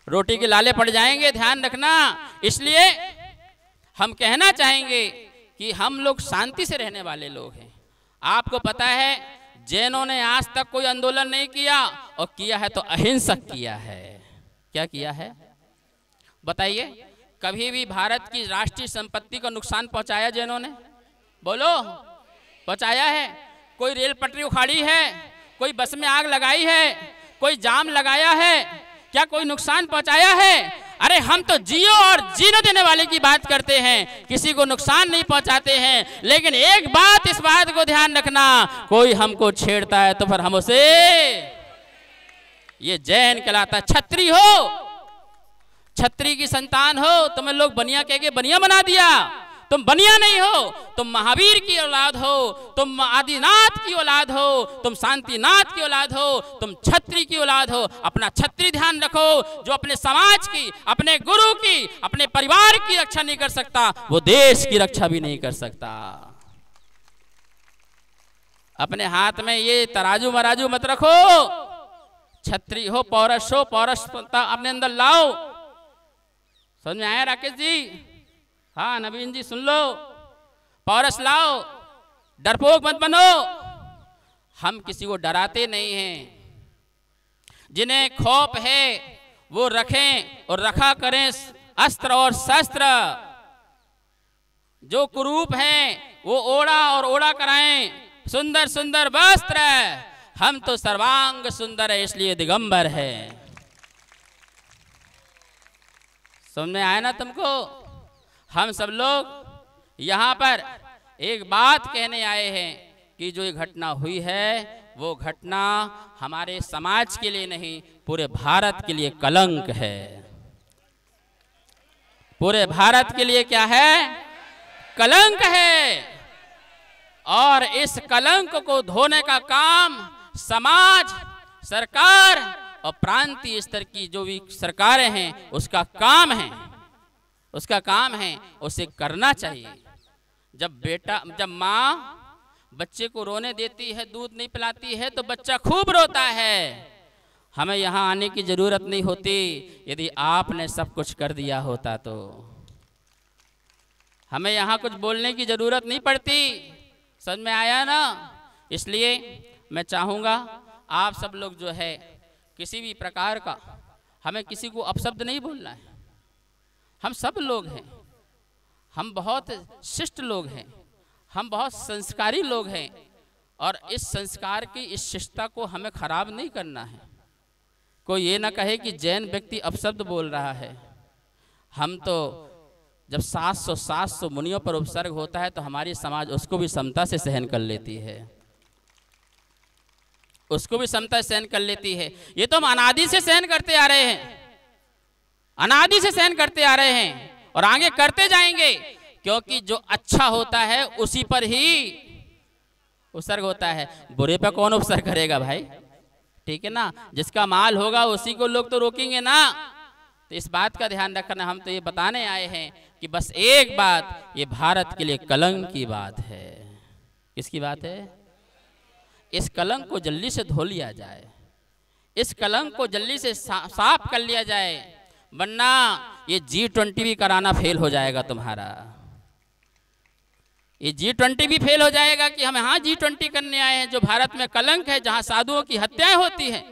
रोटी के लाले पड़ जाएंगे, ध्यान रखना। इसलिए हम कहना चाहेंगे कि हम लोग शांति से रहने वाले लोग हैं। आपको पता है जैनों ने आज तक कोई आंदोलन नहीं किया, और किया है तो अहिंसक किया है। क्या किया है बताइए? कभी भी भारत की राष्ट्रीय संपत्ति को नुकसान पहुंचाया जैनों ने? बोलो, पहुंचाया है? कोई रेल पटरी उखाड़ी है, कोई बस में आग लगाई है, कोई जाम लगाया है, क्या कोई नुकसान पहुंचाया है? अरे हम तो जियो और जीने देने वाले की बात करते हैं, किसी को नुकसान नहीं पहुंचाते हैं। लेकिन एक बात, इस बात को ध्यान रखना, कोई हमको छेड़ता है तो फिर हम उसे, ये जैन कहलाता। छत्री हो, छत्री की संतान हो, तुम्हें लोग बनिया कह के बनिया बना दिया। तुम बनिया नहीं हो, तुम महावीर की औलाद हो, तुम आदिनाथ की औलाद हो, तुम शांतिनाथ की औलाद हो, तुम छत्री की औलाद हो। अपना छत्री ध्यान रखो। जो अपने समाज की, अपने गुरु की, अपने परिवार की रक्षा नहीं कर सकता, वो देश की रक्षा भी नहीं कर सकता। अपने हाथ में ये तराजू मराजू मत रखो। छत्री हो, पौरस हो, पौरस अपने अंदर लाओ। समझ में आया राकेश जी? हाँ नवीन जी सुन लो, पौरस लाओ, डरपोक मत बनो। हम किसी को डराते नहीं हैं, जिन्हें खौफ है वो रखें और रखा करें अस्त्र और शस्त्र। जो कुरूप हैं वो ओढ़ा और ओढ़ा कराएं सुंदर सुंदर वस्त्र, हम तो सर्वांग सुंदर है इसलिए दिगंबर है। समझ में आया ना तुमको? हम सब लोग यहाँ पर एक बात कहने आए हैं कि जो ये घटना हुई है वो घटना हमारे समाज के लिए नहीं, पूरे भारत के लिए कलंक है। पूरे भारत के लिए क्या है? कलंक है। और इस कलंक को धोने का काम समाज, सरकार और प्रांतीय स्तर की जो भी सरकारें हैं उसका काम है, उसका काम है, उसे करना चाहिए। जब माँ बच्चे को रोने देती है, दूध नहीं पिलाती है तो बच्चा खूब रोता है। हमें यहाँ आने की जरूरत नहीं होती, यदि आपने सब कुछ कर दिया होता तो हमें यहाँ कुछ बोलने की जरूरत नहीं पड़ती। समझ में आया ना? इसलिए मैं चाहूँगा आप सब लोग जो है किसी भी प्रकार का, हमें किसी को अपशब्द नहीं बोलना है। हम सब लोग हैं, हम बहुत शिष्ट लोग हैं, हम बहुत संस्कारी लोग हैं और इस संस्कार की, इस शिष्टता को हमें खराब नहीं करना है। कोई ये ना कहे कि जैन व्यक्ति अपशब्द बोल रहा है। हम तो जब 700 मुनियों पर उपसर्ग होता है तो हमारी समाज उसको भी समता से सहन कर लेती है, उसको भी समता से सहन कर लेती है। ये तो हम अनादि से सहन करते आ रहे हैं, अनादि से सहन करते आ रहे हैं और आगे करते जाएंगे, क्योंकि जो अच्छा होता है उसी पर ही उपसर्ग होता है। बुरे पर कौन उपसर्ग करेगा भाई? ठीक है ना? जिसका माल होगा उसी को लोग तो रोकेंगे ना। तो इस बात का ध्यान रखना। हम तो ये बताने आए हैं कि बस एक बात, ये भारत के लिए कलंक की बात है। किसकी बात है? इस कलंक को जल्दी से धो लिया जाए, इस कलंक को जल्दी से साफ कर लिया जाए, वरना ये G20 भी कराना फेल हो जाएगा तुम्हारा। ये G20 भी फेल हो जाएगा कि हम यहाँ G20 करने आए हैं, जो भारत में कलंक है, जहाँ साधुओं की हत्याएं होती हैं।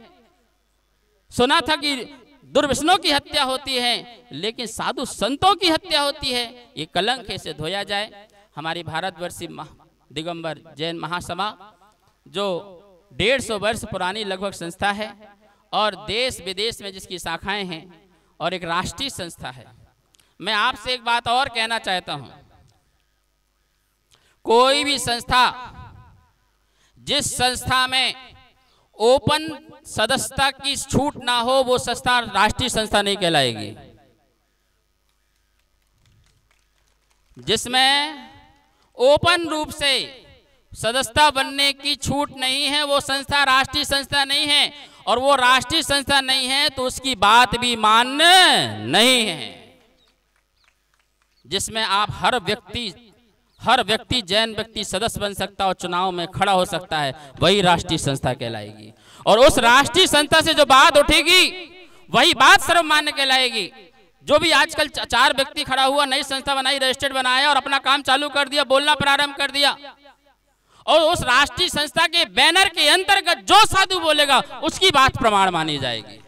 सुना था कि दुर्व्यसनों की हत्या होती है, लेकिन साधु संतों की हत्या होती है। ये कलंक है, इसे धोया जाए। हमारी भारतवर्षी दिगंबर जैन महासभा जो 150 वर्ष पुरानी लगभग संस्था है और देश विदेश में जिसकी शाखाएं हैं और एक राष्ट्रीय संस्था है। मैं आपसे एक बात और कहना चाहता हूं, कोई भी संस्था, जिस संस्था में ओपन सदस्यता की छूट ना हो, वो संस्था राष्ट्रीय संस्था नहीं कहलाएगी। जिसमें ओपन रूप से सदस्यता बनने की छूट नहीं है, वो संस्था राष्ट्रीय संस्था नहीं है। और वो राष्ट्रीय संस्था नहीं है तो उसकी बात भी मान्य नहीं है। जिसमें आप हर व्यक्ति जैन व्यक्ति सदस्य बन सकता है और चुनाव में खड़ा हो सकता है, वही राष्ट्रीय संस्था कहलाएगी। और उस राष्ट्रीय संस्था से जो बात उठेगी वही बात सर्वमान्य कहलाएगी। जो भी आजकल 4 व्यक्ति खड़ा हुआ, नई संस्था बनाई, रजिस्टर्ड बनाया और अपना काम चालू कर दिया, बोलना प्रारंभ कर दिया, और उस राष्ट्रीय संस्था के बैनर के अंतर्गत जो साधु बोलेगा उसकी बात प्रमाण मानी जाएगी।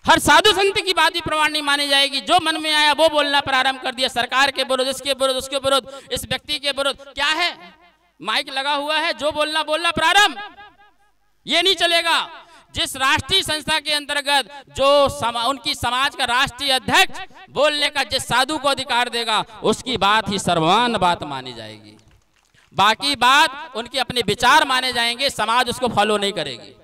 हर साधु संत की बात भी प्रमाण नहीं मानी जाएगी। जो मन में आया वो बोलना प्रारंभ कर दिया, सरकार के विरुद्ध, इसके विरुद्ध, उसके विरुद्ध, इस व्यक्ति के विरुद्ध। क्या है? माइक लगा हुआ है, जो बोलना प्रारंभ, ये नहीं चलेगा। जिस राष्ट्रीय संस्था के अंतर्गत जो उनकी समाज का राष्ट्रीय अध्यक्ष बोलने का जिस साधु को अधिकार देगा, उसकी बात ही सर्वमान्य बात मानी जाएगी। बाकी बात उनके अपने विचार माने जाएंगे, समाज उसको फॉलो नहीं करेगी,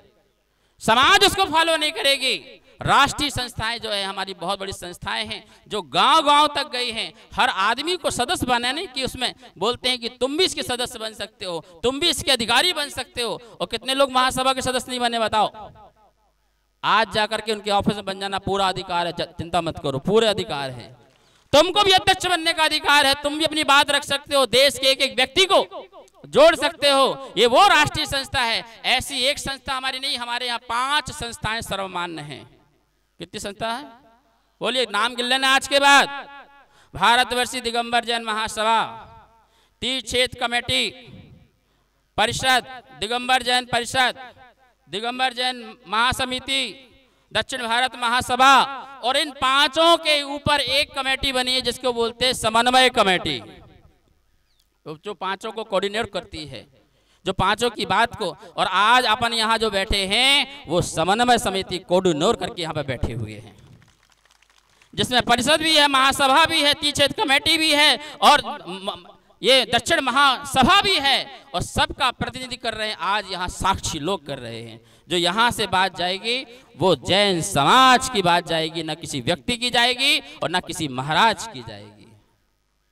समाज उसको फॉलो नहीं करेगी। राष्ट्रीय संस्थाएं जो है हमारी बहुत बड़ी संस्थाएं हैं, जो गांव-गांव तक गई हैं। हर आदमी को सदस्य बनाने की उसमें बोलते हैं कि तुम भी इसके सदस्य बन सकते हो, तुम भी इसके अधिकारी बन सकते हो। और कितने लोग महासभा के सदस्य नहीं बने बताओ? आज जाकर के उनके ऑफिस में बन जाना पूरा अधिकार है, चिंता मत करो, पूरे अधिकार है। तुमको भी अध्यक्ष बनने का अधिकार है, तुम भी अपनी बात रख सकते हो, देश के एक एक व्यक्ति को जोड़ सकते हो। ये वो राष्ट्रीय संस्था है। ऐसी एक संस्था हमारी नहीं, हमारे यहाँ 5 संस्थाएं सर्वमान्य हैं। कितनी संस्था है? बोलिए, नाम गिन लेना आज के बाद। भारतवर्षीय दिगंबर जैन महासभा, तीर्थ क्षेत्र कमेटी परिषद, दिगंबर जैन परिषद, दिगंबर जैन महासमिति, दक्षिण भारत महासभा, और इन पांचों के ऊपर एक कमेटी बनी है जिसको बोलते हैं समन्वय कमेटी, तो जो पांचों को कोऑर्डिनेट करती है, जो पांचों की बात को। और आज अपन यहाँ जो बैठे हैं वो समन्वय समिति कोऑर्डिनेट करके यहाँ पे बैठे हुए हैं, जिसमें परिषद भी है, महासभा भी है, तीक्षेत्र कमेटी भी है और ये दक्षिण महासभा भी है, और सबका प्रतिनिधि कर रहे हैं। आज यहाँ साक्षी लोग कर रहे हैं। जो यहाँ से बात जाएगी वो जैन समाज की बात जाएगी, न किसी व्यक्ति की जाएगी और न किसी महाराज की जाएगी।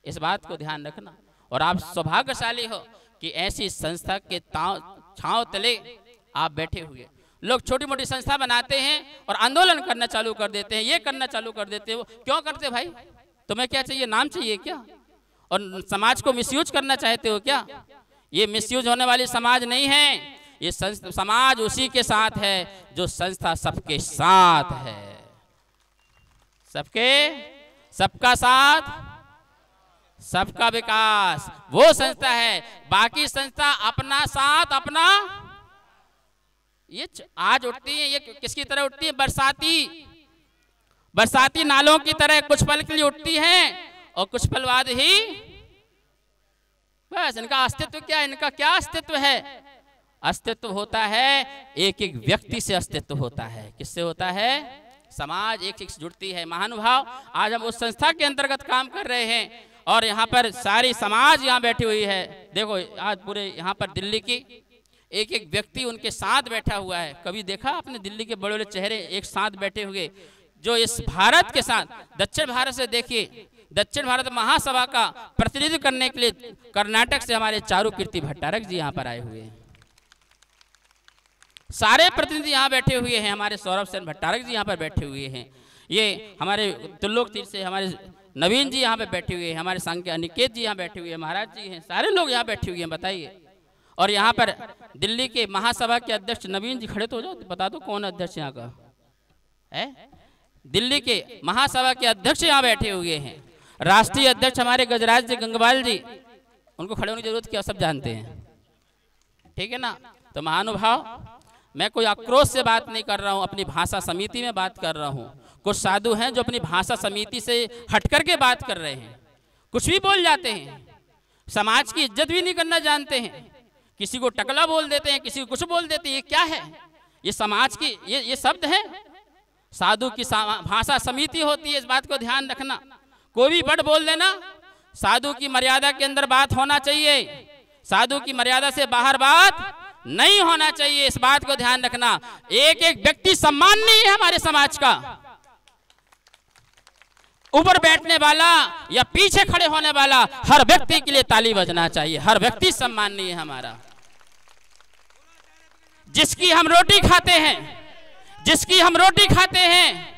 इस बात को ध्यान रखना। और आप सौभाग्यशाली हो कि ऐसी संस्था के छांव तले आप बैठे हुए। लोग छोटी मोटी संस्था बनाते हैं और आंदोलन करना चालू कर देते हैं, ये करना चालू कर देते हैं। वो क्यों करते भाई? तुम्हें क्या चाहिए? नाम चाहिए क्या? और समाज को मिसयूज करना चाहते हो क्या? ये मिसयूज होने वाली समाज नहीं है। ये समाज उसी के साथ है जो संस्था सबके साथ है। सबका साथ, सबका विकास, वो संस्था है। बाकी संस्था अपना साथ अपना, ये आज उठती है, ये किसकी तरह उठती है? बरसाती नालों की तरह कुछ पल के लिए उठती है और कुछ पल बाद ही बस। इनका अस्तित्व क्या है? इनका क्या अस्तित्व है? अस्तित्व होता है एक एक व्यक्ति से अस्तित्व होता है। किससे होता है? समाज एक एक जुड़ती है। महानुभाव, आज हम उस संस्था के अंतर्गत काम कर रहे हैं और यहाँ पर सारी समाज यहाँ बैठी हुई है। देखो आज पूरे यहाँ पर दिल्ली की एक एक व्यक्ति उनके साथ बैठा हुआ है। कभी देखा आपने दिल्ली के बड़े बड़े चेहरे एक साथ बैठे हुए? जो इस भारत के साथ, दक्षिण भारत से देखिए, दक्षिण भारत महासभा का प्रतिनिधित्व करने के लिए कर्नाटक से हमारे चारुकीर्ति भट्टारक जी यहाँ पर आए हुए हैं। सारे प्रतिनिधि यहाँ बैठे हुए हैं। हमारे सौरभ सेन भट्टारक जी यहाँ पर बैठे हुए हैं। ये हमारे त्रिलोक तीर्थ से हमारे नवीन जी यहाँ पे बैठे हुए हैं। हमारे संघ के अनिकेत जी यहाँ बैठे हुए हैं, महाराज जी हैं, सारे लोग यहाँ बैठे हुए हैं। बताइए। और यहाँ पर दिल्ली के महासभा के अध्यक्ष नवीन जी, खड़े तो हो जाओ, बता दो कौन अध्यक्ष यहाँ का है? दिल्ली के महासभा के अध्यक्ष यहाँ बैठे हुए हैं। राष्ट्रीय अध्यक्ष हमारे गजराज जी गंगवाल जी, उनको खड़े होने की जरूरत क्या, सब जानते हैं, ठीक है ना? तो महानुभाव, मैं कोई आक्रोश से बात नहीं कर रहा हूँ, अपनी भाषा समिति में बात कर रहा हूँ। कुछ साधु हैं जो अपनी भाषा समिति से हट करके बात कर रहे हैं, कुछ भी बोल जाते हैं, समाज की इज्जत भी नहीं करना जानते हैं, किसी को टकला बोल देते हैं, किसी को कुछ बोल देते हैं। ये क्या है? ये समाज की ये शब्द है? साधु की भाषा समिति होती है, इस बात को ध्यान रखना। कोई भी बड़ बोल देना, साधु की मर्यादा के अंदर बात होना चाहिए, साधु की मर्यादा से बाहर बात नहीं होना चाहिए, इस बात को ध्यान रखना। एक एक व्यक्ति सम्माननीय है हमारे समाज का। ऊपर बैठने वाला या पीछे खड़े होने वाला, हर व्यक्ति के लिए ताली बजना चाहिए। हर व्यक्ति सम्माननीय है हमारा। जिसकी हम रोटी खाते हैं, जिसकी हम रोटी खाते हैं,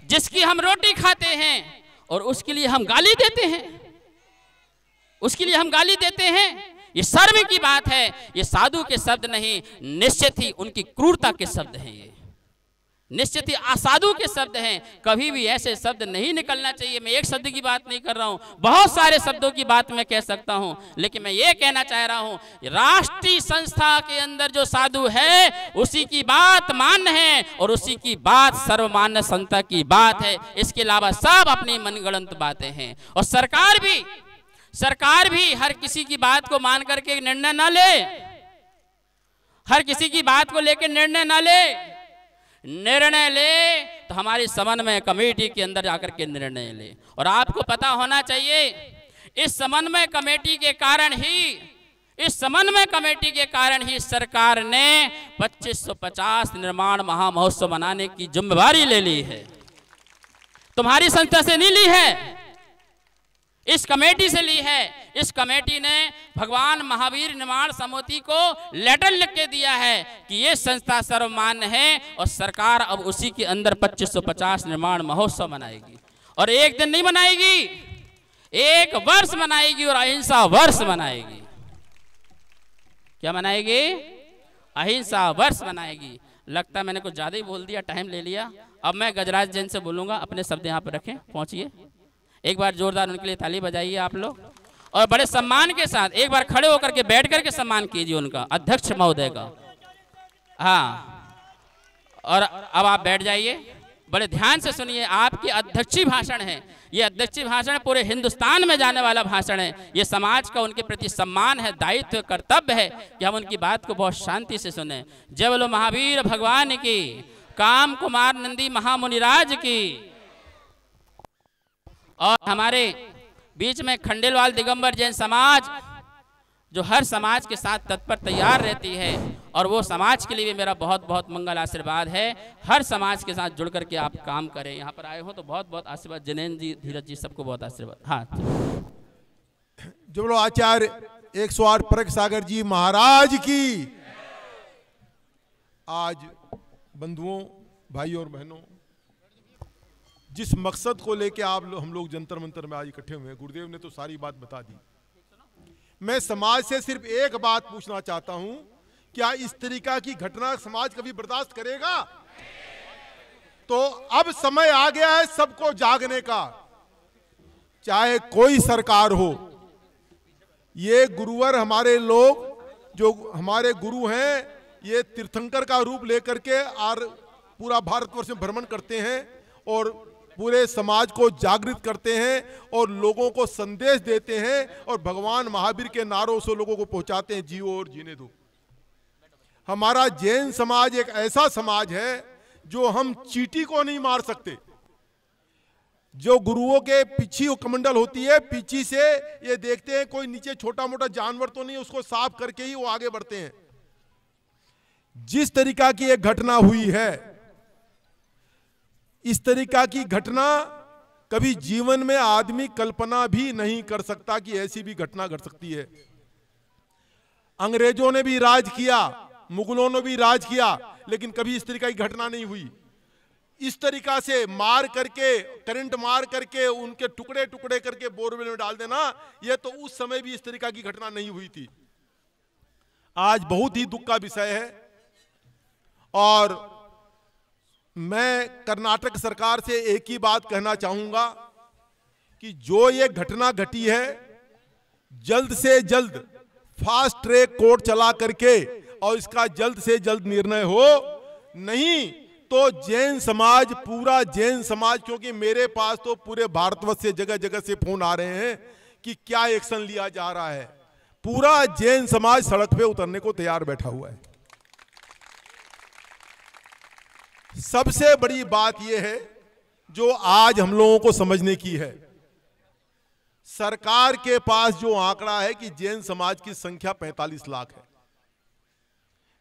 जिसकी हम रोटी खाते हैं और उसके लिए हम गाली देते हैं, उसके लिए हम गाली देते हैं, ये शर्म की बात है। ये साधु के शब्द नहीं, निश्चित ही उनकी क्रूरता के शब्द हैं। ये निश्चित ही असाधु के शब्द हैं। कभी भी ऐसे शब्द नहीं निकलना चाहिए। मैं एक शब्द की बात नहीं कर रहा हूं, बहुत सारे शब्दों की बात मैं कह सकता हूं, लेकिन मैं ये कहना चाह रहा हूं, राष्ट्रीय संस्था के अंदर जो साधु है उसी की बात मान्य है और उसी की बात सर्वमान्य संस्था की बात है। इसके अलावा सब अपनी मनगढ़ंत बातें हैं। और सरकार भी हर किसी की बात को मान करके निर्णय ना ले, हर किसी की बात को लेकर निर्णय ना ले। निर्णय ले तो हमारी समन्वय कमेटी के अंदर जाकर के निर्णय ले। और आपको पता होना चाहिए, इस समन्वय कमेटी के कारण ही सरकार ने 2550 निर्माण महामहोत्सव मनाने की जिम्मेवारी ले ली है। तुम्हारी संस्था से नहीं ली है, इस कमेटी से ली है। इस कमेटी ने भगवान महावीर निर्माण समिति को लेटर लिख के दिया है कि ये संस्था सर्वमान्य है और सरकार अब उसी के अंदर 2550 निर्माण महोत्सव मनाएगी। और एक दिन नहीं मनाएगी, एक वर्ष मनाएगी और अहिंसा वर्ष मनाएगी। क्या मनाएगी? अहिंसा वर्ष मनाएगी। लगता है मैंने कुछ ज्यादा ही बोल दिया, टाइम ले लिया। अब मैं गजराज जैन से बोलूंगा, अपने शब्द यहाँ पर रखें, पहुंचिए। एक बार जोरदार उनके लिए ताली बजाइए आप लोग, और बड़े सम्मान के साथ एक बार खड़े होकर के बैठ करके सम्मान कीजिए उनका, अध्यक्ष महोदय का। हाँ, और अब आप बैठ जाइए। बड़े ध्यान से सुनिए, आपकी अध्यक्षीय भाषण है। ये अध्यक्षीय भाषण पूरे हिंदुस्तान में जाने वाला भाषण है। ये समाज का उनके प्रति सम्मान है, दायित्व, कर्तव्य है कि हम उनकी बात को बहुत शांति से सुने। जय बोलो महावीर भगवान की, काम कुमार नंदी महामुनिराज की। और हमारे बीच में खंडेलवाल दिगंबर जैन समाज जो हर समाज के साथ तत्पर तैयार रहती है, और वो समाज के लिए भी मेरा बहुत बहुत मंगल आशीर्वाद है। हर समाज के साथ जुड़ करके आप काम करें। यहाँ पर आए हो तो बहुत बहुत आशीर्वाद। जिनेन्द्र जी, धीरज जी, सबको बहुत आशीर्वाद। हाँ, जो बोलो आचार्य 108 प्रज्ञ सागर जी महाराज की। आज बंधुओं, भाई और बहनों, जिस मकसद को लेके हम लोग जंतर मंतर में आज इकट्ठे हुए हैं, गुरुदेव ने तो सारी बात बता दी। मैं समाज से सिर्फ एक बात पूछना चाहता हूं, क्या इस तरीका की घटना समाज कभी बर्दाश्त करेगा? तो अब समय आ गया है सबको जागने का, चाहे कोई सरकार हो। ये गुरुवर हमारे लोग जो हमारे गुरु हैं, ये तीर्थंकर का रूप लेकर के और पूरा भारतवर्ष में भ्रमण करते हैं और पूरे समाज को जागृत करते हैं और लोगों को संदेश देते हैं और भगवान महावीर के नारों से लोगों को पहुंचाते हैं, जियो और जीने दो। हमारा जैन समाज एक ऐसा समाज है जो हम चींटी को नहीं मार सकते। जो गुरुओं के पीछे वो कमंडल होती है, पीछे से ये देखते हैं कोई नीचे छोटा मोटा जानवर तो नहीं, उसको साफ करके ही वो आगे बढ़ते हैं। जिस तरीका की एक घटना हुई है, इस तरीका की घटना कभी जीवन में आदमी कल्पना भी नहीं कर सकता कि ऐसी भी घटना घट सकती है। अंग्रेजों ने भी राज किया, मुगलों ने भी राज किया, लेकिन कभी इस तरीका की घटना नहीं हुई। इस तरीका से मार करके, करंट मार करके उनके टुकड़े टुकड़े करके बोरवेल में डाल देना, यह तो उस समय भी इस तरीका की घटना नहीं हुई थी। आज बहुत ही दुख का विषय है। और मैं कर्नाटक सरकार से एक ही बात कहना चाहूंगा कि जो ये घटना घटी है, जल्द से जल्द फास्ट ट्रैक कोर्ट चला करके और इसका जल्द से जल्द निर्णय हो। नहीं तो जैन समाज, पूरा जैन समाज, क्योंकि मेरे पास तो पूरे भारतवर्ष से जगह जगह से फोन आ रहे हैं कि क्या एक्शन लिया जा रहा है, पूरा जैन समाज सड़क पे उतरने को तैयार बैठा हुआ है। सबसे बड़ी बात यह है जो आज हम लोगों को समझने की है, सरकार के पास जो आंकड़ा है कि जैन समाज की संख्या 45 लाख है।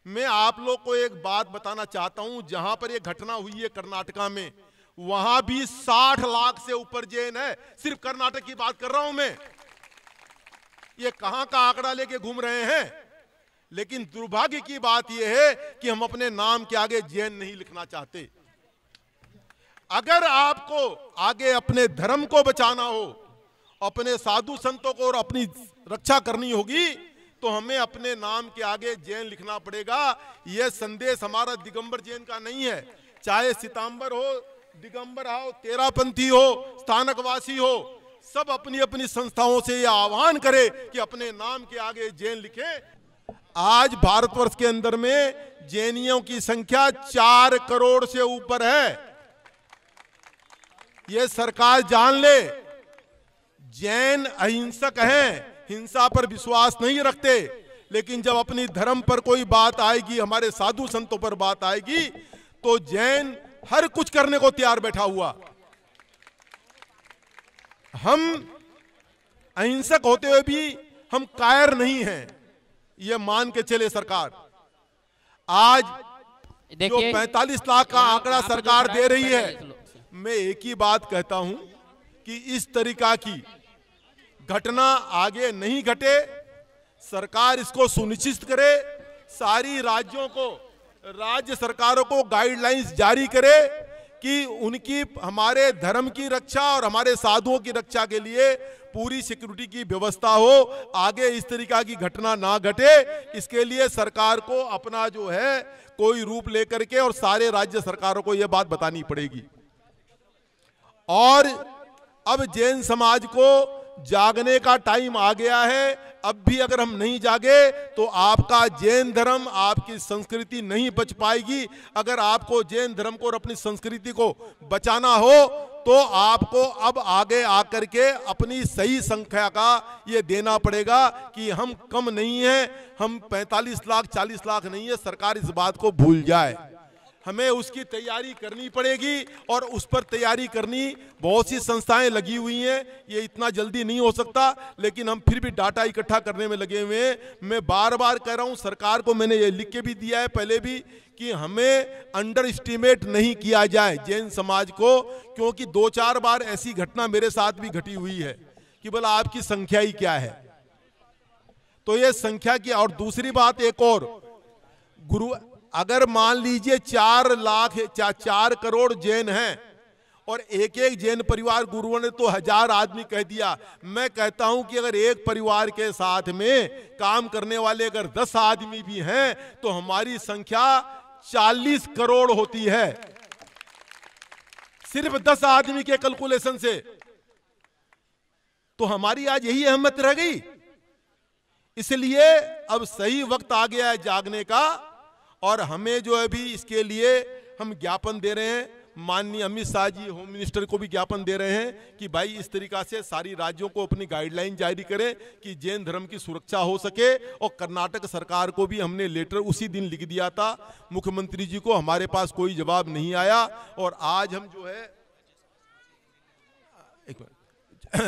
मैं आप लोग को एक बात बताना चाहता हूं, जहां पर यह घटना हुई है कर्नाटका में, वहां भी 60 लाख से ऊपर जैन है। सिर्फ कर्नाटक की बात कर रहा हूं मैं। ये कहां का आंकड़ा लेके घूम रहे हैं। लेकिन दुर्भाग्य की बात यह है कि हम अपने नाम के आगे जैन नहीं लिखना चाहते। अगर आपको आगे अपने धर्म को बचाना हो, अपने साधु संतों को और अपनी रक्षा करनी होगी, तो हमें अपने नाम के आगे जैन लिखना पड़ेगा। यह संदेश हमारा दिगंबर जैन का नहीं है। चाहे सितंबर हो, दिगंबर हो, तेरापंथी हो, स्थानकवासी हो, सब अपनी अपनी संस्थाओं से यह आह्वान करे कि अपने नाम के आगे जैन लिखें। आज भारतवर्ष के अंदर में जैनियों की संख्या 4 करोड़ से ऊपर है। यह सरकार जान ले। जैन अहिंसक हैं, हिंसा पर विश्वास नहीं रखते, लेकिन जब अपनी धर्म पर कोई बात आएगी, हमारे साधु संतों पर बात आएगी, तो जैन हर कुछ करने को तैयार बैठा हुआ। हम अहिंसक होते हुए भी हम कायर नहीं हैं, ये मान के चले सरकार। आज जो 45 लाख का आंकड़ा सरकार दे रही है, मैं एक ही बात कहता हूं कि इस तरीका की घटना आगे नहीं घटे। सरकार इसको सुनिश्चित करे, सारी राज्यों को, राज्य सरकारों को गाइडलाइंस जारी करे कि उनकी, हमारे धर्म की रक्षा और हमारे साधुओं की रक्षा के लिए पूरी सिक्योरिटी की व्यवस्था हो। आगे इस तरीका की घटना ना घटे, इसके लिए सरकार को अपना जो है कोई रूप लेकर के और सारे राज्य सरकारों को यह बात बतानी पड़ेगी। और अब जैन समाज को जागने का टाइम आ गया है। अब भी अगर हम नहीं जागे तो आपका जैन धर्म, आपकी संस्कृति नहीं बच पाएगी। अगर आपको जैन धर्म को और अपनी संस्कृति को बचाना हो तो आपको अब आगे आकर के अपनी सही संख्या का ये देना पड़ेगा कि हम कम नहीं हैं, हम 45 लाख 40 लाख नहीं है। सरकार इस बात को भूल जाए, हमें उसकी तैयारी करनी पड़ेगी और उस पर तैयारी करनी, बहुत सी संस्थाएं लगी हुई हैं, ये इतना जल्दी नहीं हो सकता, लेकिन हम फिर भी डाटा इकट्ठा करने में लगे हुए हैं। मैं बार बार कह रहा हूं, सरकार को मैंने ये लिख के भी दिया है पहले भी कि हमें अंडर एस्टिमेट नहीं किया जाए जैन समाज को, क्योंकि 2-4 बार ऐसी घटना मेरे साथ भी घटी हुई है कि बोला आपकी संख्या ही क्या है। तो ये संख्या की, और दूसरी बात एक और, गुरु अगर मान लीजिए 4 करोड़ जैन हैं और एक एक जैन परिवार, गुरुओं ने तो 1000 आदमी कह दिया, मैं कहता हूं कि अगर एक परिवार के साथ में काम करने वाले अगर 10 आदमी भी हैं तो हमारी संख्या 40 करोड़ होती है, सिर्फ 10 आदमी के कैलकुलेशन से। तो हमारी आज यही अहमियत रह गई। इसलिए अब सही वक्त आ गया है जागने का, और हमें जो है भी इसके लिए हम ज्ञापन दे रहे हैं, माननीय अमित शाह जी होम मिनिस्टर को भी ज्ञापन दे रहे हैं कि भाई इस तरीका से सारी राज्यों को अपनी गाइडलाइन जारी करें कि जैन धर्म की सुरक्षा हो सके। और कर्नाटक सरकार को भी हमने लेटर उसी दिन लिख दिया था, मुख्यमंत्री जी को, हमारे पास कोई जवाब नहीं आया। और आज हम जो है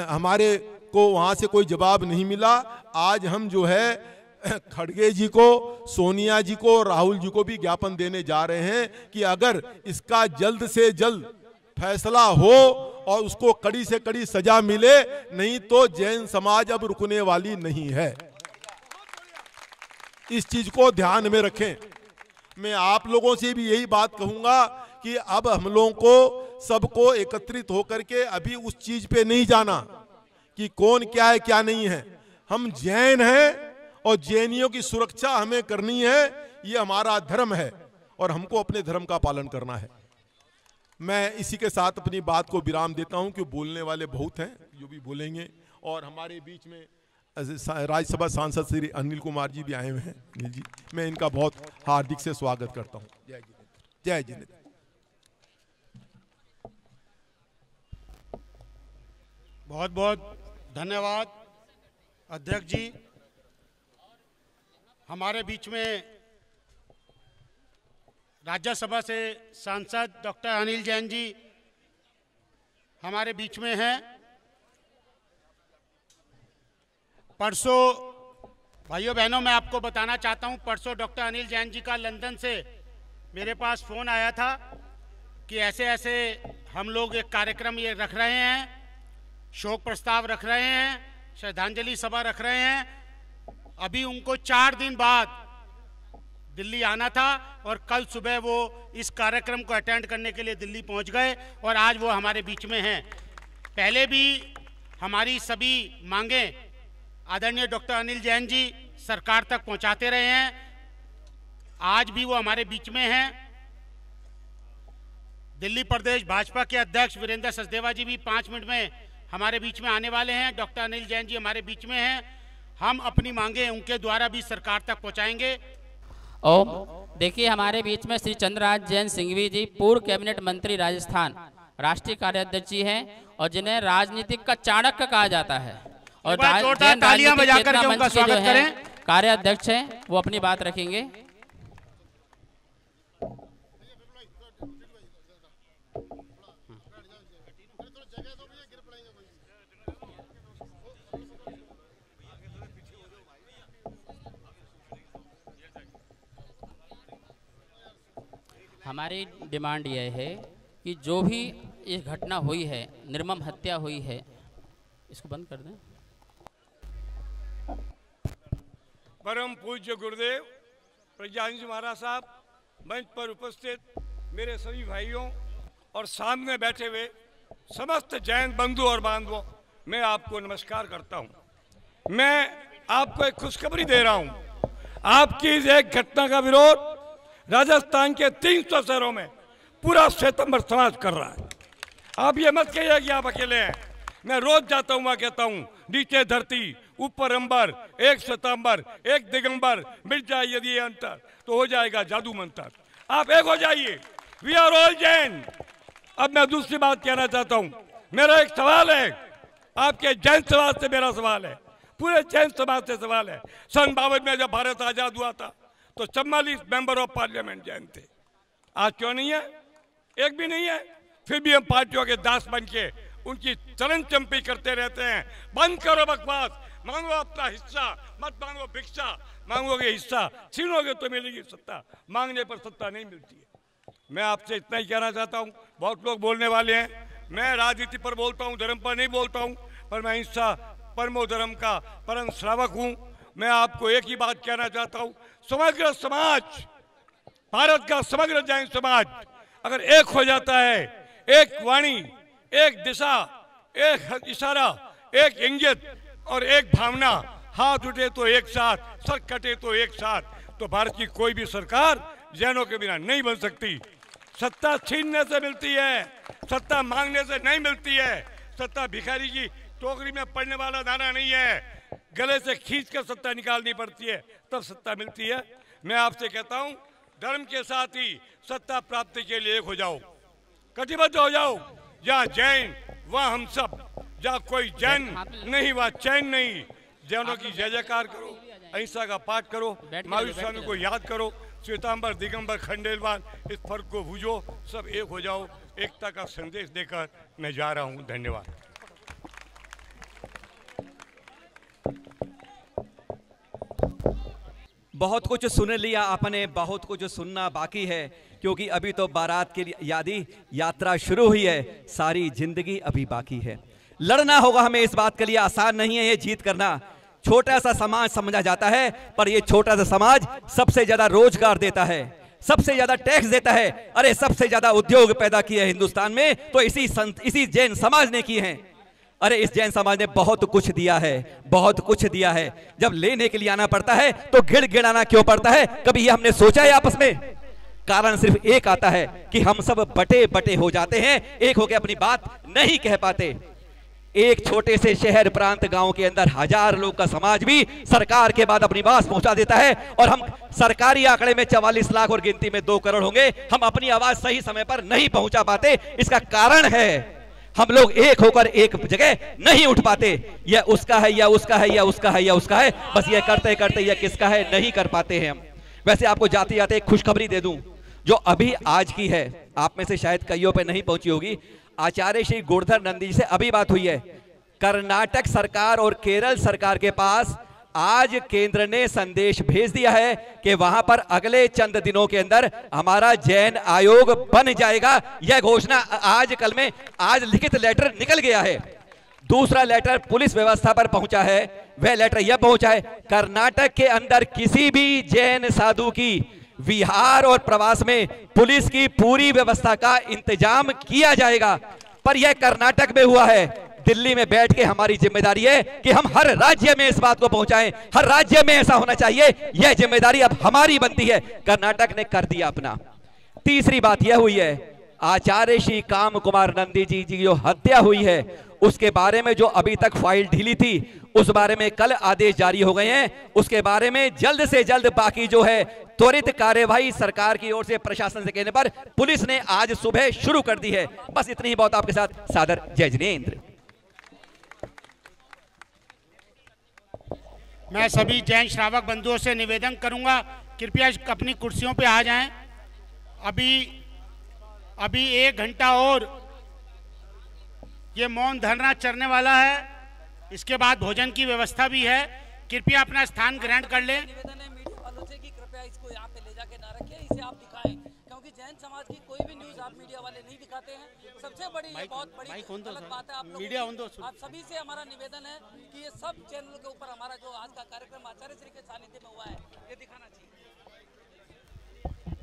हमारे को वहां से कोई जवाब नहीं मिला। आज हम जो है खड़गे जी को, सोनिया जी को, राहुल जी को भी ज्ञापन देने जा रहे हैं कि अगर इसका जल्द से जल्द फैसला हो और उसको कड़ी से कड़ी सजा मिले, नहीं तो जैन समाज अब रुकने वाली नहीं है। इस चीज को ध्यान में रखें। मैं आप लोगों से भी यही बात कहूंगा कि अब हम लोगों को सबको एकत्रित होकर के अभी उस चीज पे नहीं जाना कि कौन क्या है क्या नहीं है। हम जैन हैं और जैनियों की सुरक्षा हमें करनी है, ये हमारा धर्म है और हमको अपने धर्म का पालन करना है। मैं इसी के साथ अपनी बात को विराम देता हूं, क्योंकि बोलने वाले बहुत हैं जो भी बोलेंगे। और हमारे बीच में राज्यसभा सांसद श्री अनिल कुमार जी भी आए हुए हैं। अनिल जी, मैं इनका बहुत हार्दिक से स्वागत करता हूं। जय जिनेन्द्र, जय जिनेन्द्र। बहुत बहुत धन्यवाद अध्यक्ष जी। हमारे बीच में राज्यसभा से सांसद डॉक्टर अनिल जैन जी हमारे बीच में हैं। परसों भाइयों बहनों, मैं आपको बताना चाहता हूं, परसों डॉक्टर अनिल जैन जी का लंदन से मेरे पास फ़ोन आया था कि ऐसे ऐसे हम लोग एक कार्यक्रम ये रख रहे हैं, शोक प्रस्ताव रख रहे हैं, श्रद्धांजलि सभा रख रहे हैं। अभी उनको 4 दिन बाद दिल्ली आना था और कल सुबह वो इस कार्यक्रम को अटेंड करने के लिए दिल्ली पहुंच गए और आज वो हमारे बीच में हैं। पहले भी हमारी सभी मांगें आदरणीय डॉक्टर अनिल जैन जी सरकार तक पहुंचाते रहे हैं। आज भी वो हमारे बीच में हैं। दिल्ली प्रदेश भाजपा के अध्यक्ष वीरेंद्र सचदेवा जी भी 5 मिनट में हमारे बीच में आने वाले हैं। डॉक्टर अनिल जैन जी हमारे बीच में हैं। हम अपनी मांगे उनके द्वारा भी सरकार तक पहुंचाएंगे। और देखिए, हमारे बीच में श्री चंद्रराज जैन सिंघवी जी, पूर्व कैबिनेट मंत्री राजस्थान, राष्ट्रीय कार्याध्यक्ष जी हैं और जिन्हें राजनीतिक का चाणक्य कहा जाता है और तालियां बजाकर के उनका स्वागत करें। कार्याध्यक्ष हैं, वो अपनी बात रखेंगे। हमारी डिमांड यह है कि जो भी ये घटना हुई है, निर्मम हत्या हुई है, इसको बंद कर दें। परम पूज्य गुरुदेव प्रज्ञानंद जी महाराज साहब, मंच पर उपस्थित मेरे सभी भाइयों और सामने बैठे हुए समस्त जैन बंधु और बांधवों, मैं आपको नमस्कार करता हूं। मैं आपको एक खुशखबरी दे रहा हूं। आपकी इस एक घटना का विरोध राजस्थान के 300 शहरों में पूरा श्वेतंबर समाज कर रहा है। आप ये मत कहिए कि आप अकेले हैं। मैं रोज जाता हूँ, वहाँ कहता हूँ नीचे धरती ऊपर अंबर, एक श्वेतांबर, एक दिगंबर, मिट जाए यदि ये अंतर तो हो जाएगा जादू मंतर। आप एक हो जाइए, वी आर ऑल जैन। अब मैं दूसरी बात कहना चाहता हूं, मेरा एक सवाल है, आपके जैन समाज से मेरा सवाल है, पूरे जैन समाज से सवाल है। सन 52 में जब भारत आजाद हुआ था तो 44 मेंबर ऑफ पार्लियामेंट जैन थे, आज क्यों नहीं है? एक भी नहीं है। फिर भी हम पार्टियों के दास बन के उनकी चरण चंपी करते रहते हैं। बंद करो बकवास, मांगो अपना हिस्सा, मत मांगो भिक्षा। मांगोगे हिस्सा, छीनोगे तो मिलेगी सत्ता, मांगने पर सत्ता नहीं मिलती है। मैं आपसे इतना ही कहना चाहता हूँ, बहुत लोग बोलने वाले हैं, मैं राजनीति पर बोलता हूँ, धर्म पर नहीं बोलता हूँ, पर मैं हिंसा परमो धर्म का परम श्रावक हूँ। मैं आपको एक ही बात कहना चाहता हूँ, समग्र समाज, भारत का समग्र जैन समाज अगर एक हो जाता है, एक वाणी, एक दिशा, एक इशारा, एक इंगित और एक भावना, हाथ उठे तो एक साथ, सर कटे तो एक साथ, तो भारत की कोई भी सरकार जैनों के बिना नहीं बन सकती। सत्ता छीनने से मिलती है, सत्ता मांगने से नहीं मिलती है। सत्ता भिखारी की टोकरी में पड़ने वाला दाना नहीं है, गले से खींच कर सत्ता निकालनी पड़ती है, तब सत्ता मिलती है। मैं आपसे कहता हूं, धर्म के साथ ही सत्ता प्राप्ति के लिए एक हो जाओ, कटिबद्ध हो जाओ। जहाँ जैन वहाँ हम सब, जहाँ कोई जैन नहीं वहाँ चैन नहीं। जैनों की जय जयकार करो, अहिंसा का पाठ करो, महावीर स्वामी को याद करो, श्वेतांबर, दिगंबर, खंडेलवाल, इस फर्क को भूजो, सब एक हो जाओ। एकता का संदेश देकर मैं जा रहा हूँ। धन्यवाद। बहुत कुछ सुन लिया आपने, बहुत कुछ सुनना बाकी है, क्योंकि अभी तो बारात की यात्रा शुरू हुई है, सारी जिंदगी अभी बाकी है। लड़ना होगा हमें इस बात के लिए, आसान नहीं है ये जीत करना। छोटा सा समाज समझा जाता है, पर ये छोटा सा समाज सबसे ज्यादा रोजगार देता है, सबसे ज्यादा टैक्स देता है। अरे सबसे ज्यादा उद्योग पैदा किए हैं हिंदुस्तान में तो इसी जैन समाज ने किए हैं। अरे इस जैन समाज ने बहुत कुछ दिया है, बहुत कुछ दिया है। जब लेने के लिए आना पड़ता है तो गिड़गिड़ाना क्यों पड़ता है? कभी ये हमने सोचा है आपस में? कारण सिर्फ एक आता है कि हम सब बटे बटे हो जाते हैं, एक होकर अपनी बात नहीं कह पाते। एक छोटे से शहर प्रांत गांव के अंदर 1000 लोग का समाज भी सरकार के बाद अपनी बात पहुंचा देता है, और हम सरकारी आंकड़े में 44 लाख और गिनती में 2 करोड़ होंगे, हम अपनी आवाज सही समय पर नहीं पहुंचा पाते। इसका कारण है हम लोग एक होकर एक जगह नहीं उठ पाते। यह उसका है, या उसका है, या उसका है, या उसका है, बस ये करते करते यह किसका है नहीं कर पाते हैं हम। वैसे आपको जाते जाते एक खुशखबरी दे दूं जो अभी आज की है, आप में से शायद कईयों पे नहीं पहुंची होगी। आचार्य श्री गुरुधर नंदी जी से अभी बात हुई है। कर्नाटक सरकार और केरल सरकार के पास आज केंद्र ने संदेश भेज दिया है कि वहां पर अगले चंद दिनों के अंदर हमारा जैन आयोग बन जाएगा। यह घोषणा आज कल में आज लिखित लेटर निकल गया है। दूसरा लेटर पुलिस व्यवस्था पर पहुंचा है, वह लेटर यह पहुंचा है कर्नाटक के अंदर किसी भी जैन साधु की विहार और प्रवास में पुलिस की पूरी व्यवस्था का इंतजाम किया जाएगा। पर यह कर्नाटक में हुआ है, दिल्ली में बैठ के हमारी जिम्मेदारी है कि हम हर राज्य में इस बात को पहुंचाएं, हर राज्य में ऐसा होना चाहिए। यह जिम्मेदारी अब हमारी बनती है, कर्नाटक ने कर दिया अपना। तीसरी बात यह हुई है, आचार्य श्री काम कुमार नंदी जी की जो हत्या हुई है उसके बारे में जो अभी तक फाइल ढीली थी, उस बारे में कल आदेश जारी हो गए हैं। उसके बारे में जल्द से जल्द बाकी जो है त्वरित कार्यवाही सरकार की ओर से प्रशासन से कहने पर पुलिस ने आज सुबह शुरू कर दी है। बस इतनी ही बहुत आपके साथ सादर जय जिनेंद्र। मैं सभी जैन श्रावक बंधुओं से निवेदन करूंगा, कृपया अपनी कुर्सियों पे आ जाएं। अभी 1 घंटा और ये मौन धरना चलने वाला है, इसके बाद भोजन की व्यवस्था भी है। कृपया अपना स्थान ग्रहण कर लें। निवेदन है मीडिया वालों से कि कृपया इसको यहाँ पे ले जाके ना रखें, इसे आप दिखाएं, क्योंकि जैन समाज की कोई भी न्यूज आप मीडिया वाले नहीं दिखाते हैं। सबसे बड़ी ये बहुत बड़ी गलत बात है। आप लोग आप सभी से हमारा निवेदन है कि ये सब चैनल के ऊपर हमारा जो आज का कार्यक्रम आचार्य श्री के सानिध्य में हुआ है ये दिखाना चाहिए।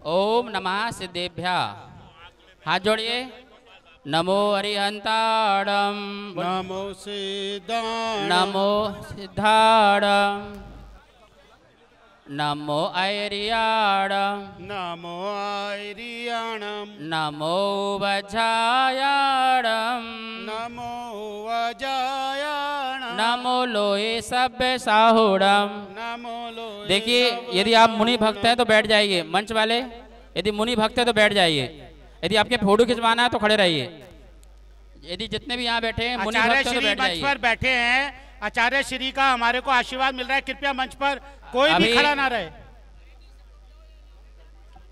ओम नमः सिद्धेभ्या, हाथ जोड़िए। नमो अरिहंताणं, नमो सिद्धाणं, नमो सिद्धाणं, नमो ऐरियाणं, नमो ऐरियाणं, नमो वज्रायाणं, नमो वज्रायाणं, नमो लो लोए सभ्य साहुड़म। नमो लोए। देखिए, यदि आप मुनि भक्त हैं तो बैठ जाइए, मंच वाले यदि मुनि भक्त हैं तो बैठ जाइए, यदि आपके फोटो खिंचवाना है तो खड़े रहिए, यदि जितने भी यहाँ बैठे हैं मुनि भक्त हैं तो बैठ मंच जाइए। पर बैठे हैं, आचार्य श्री का हमारे को आशीर्वाद मिल रहा है, कृपया मंच पर कोई भी खड़ा ना रहे।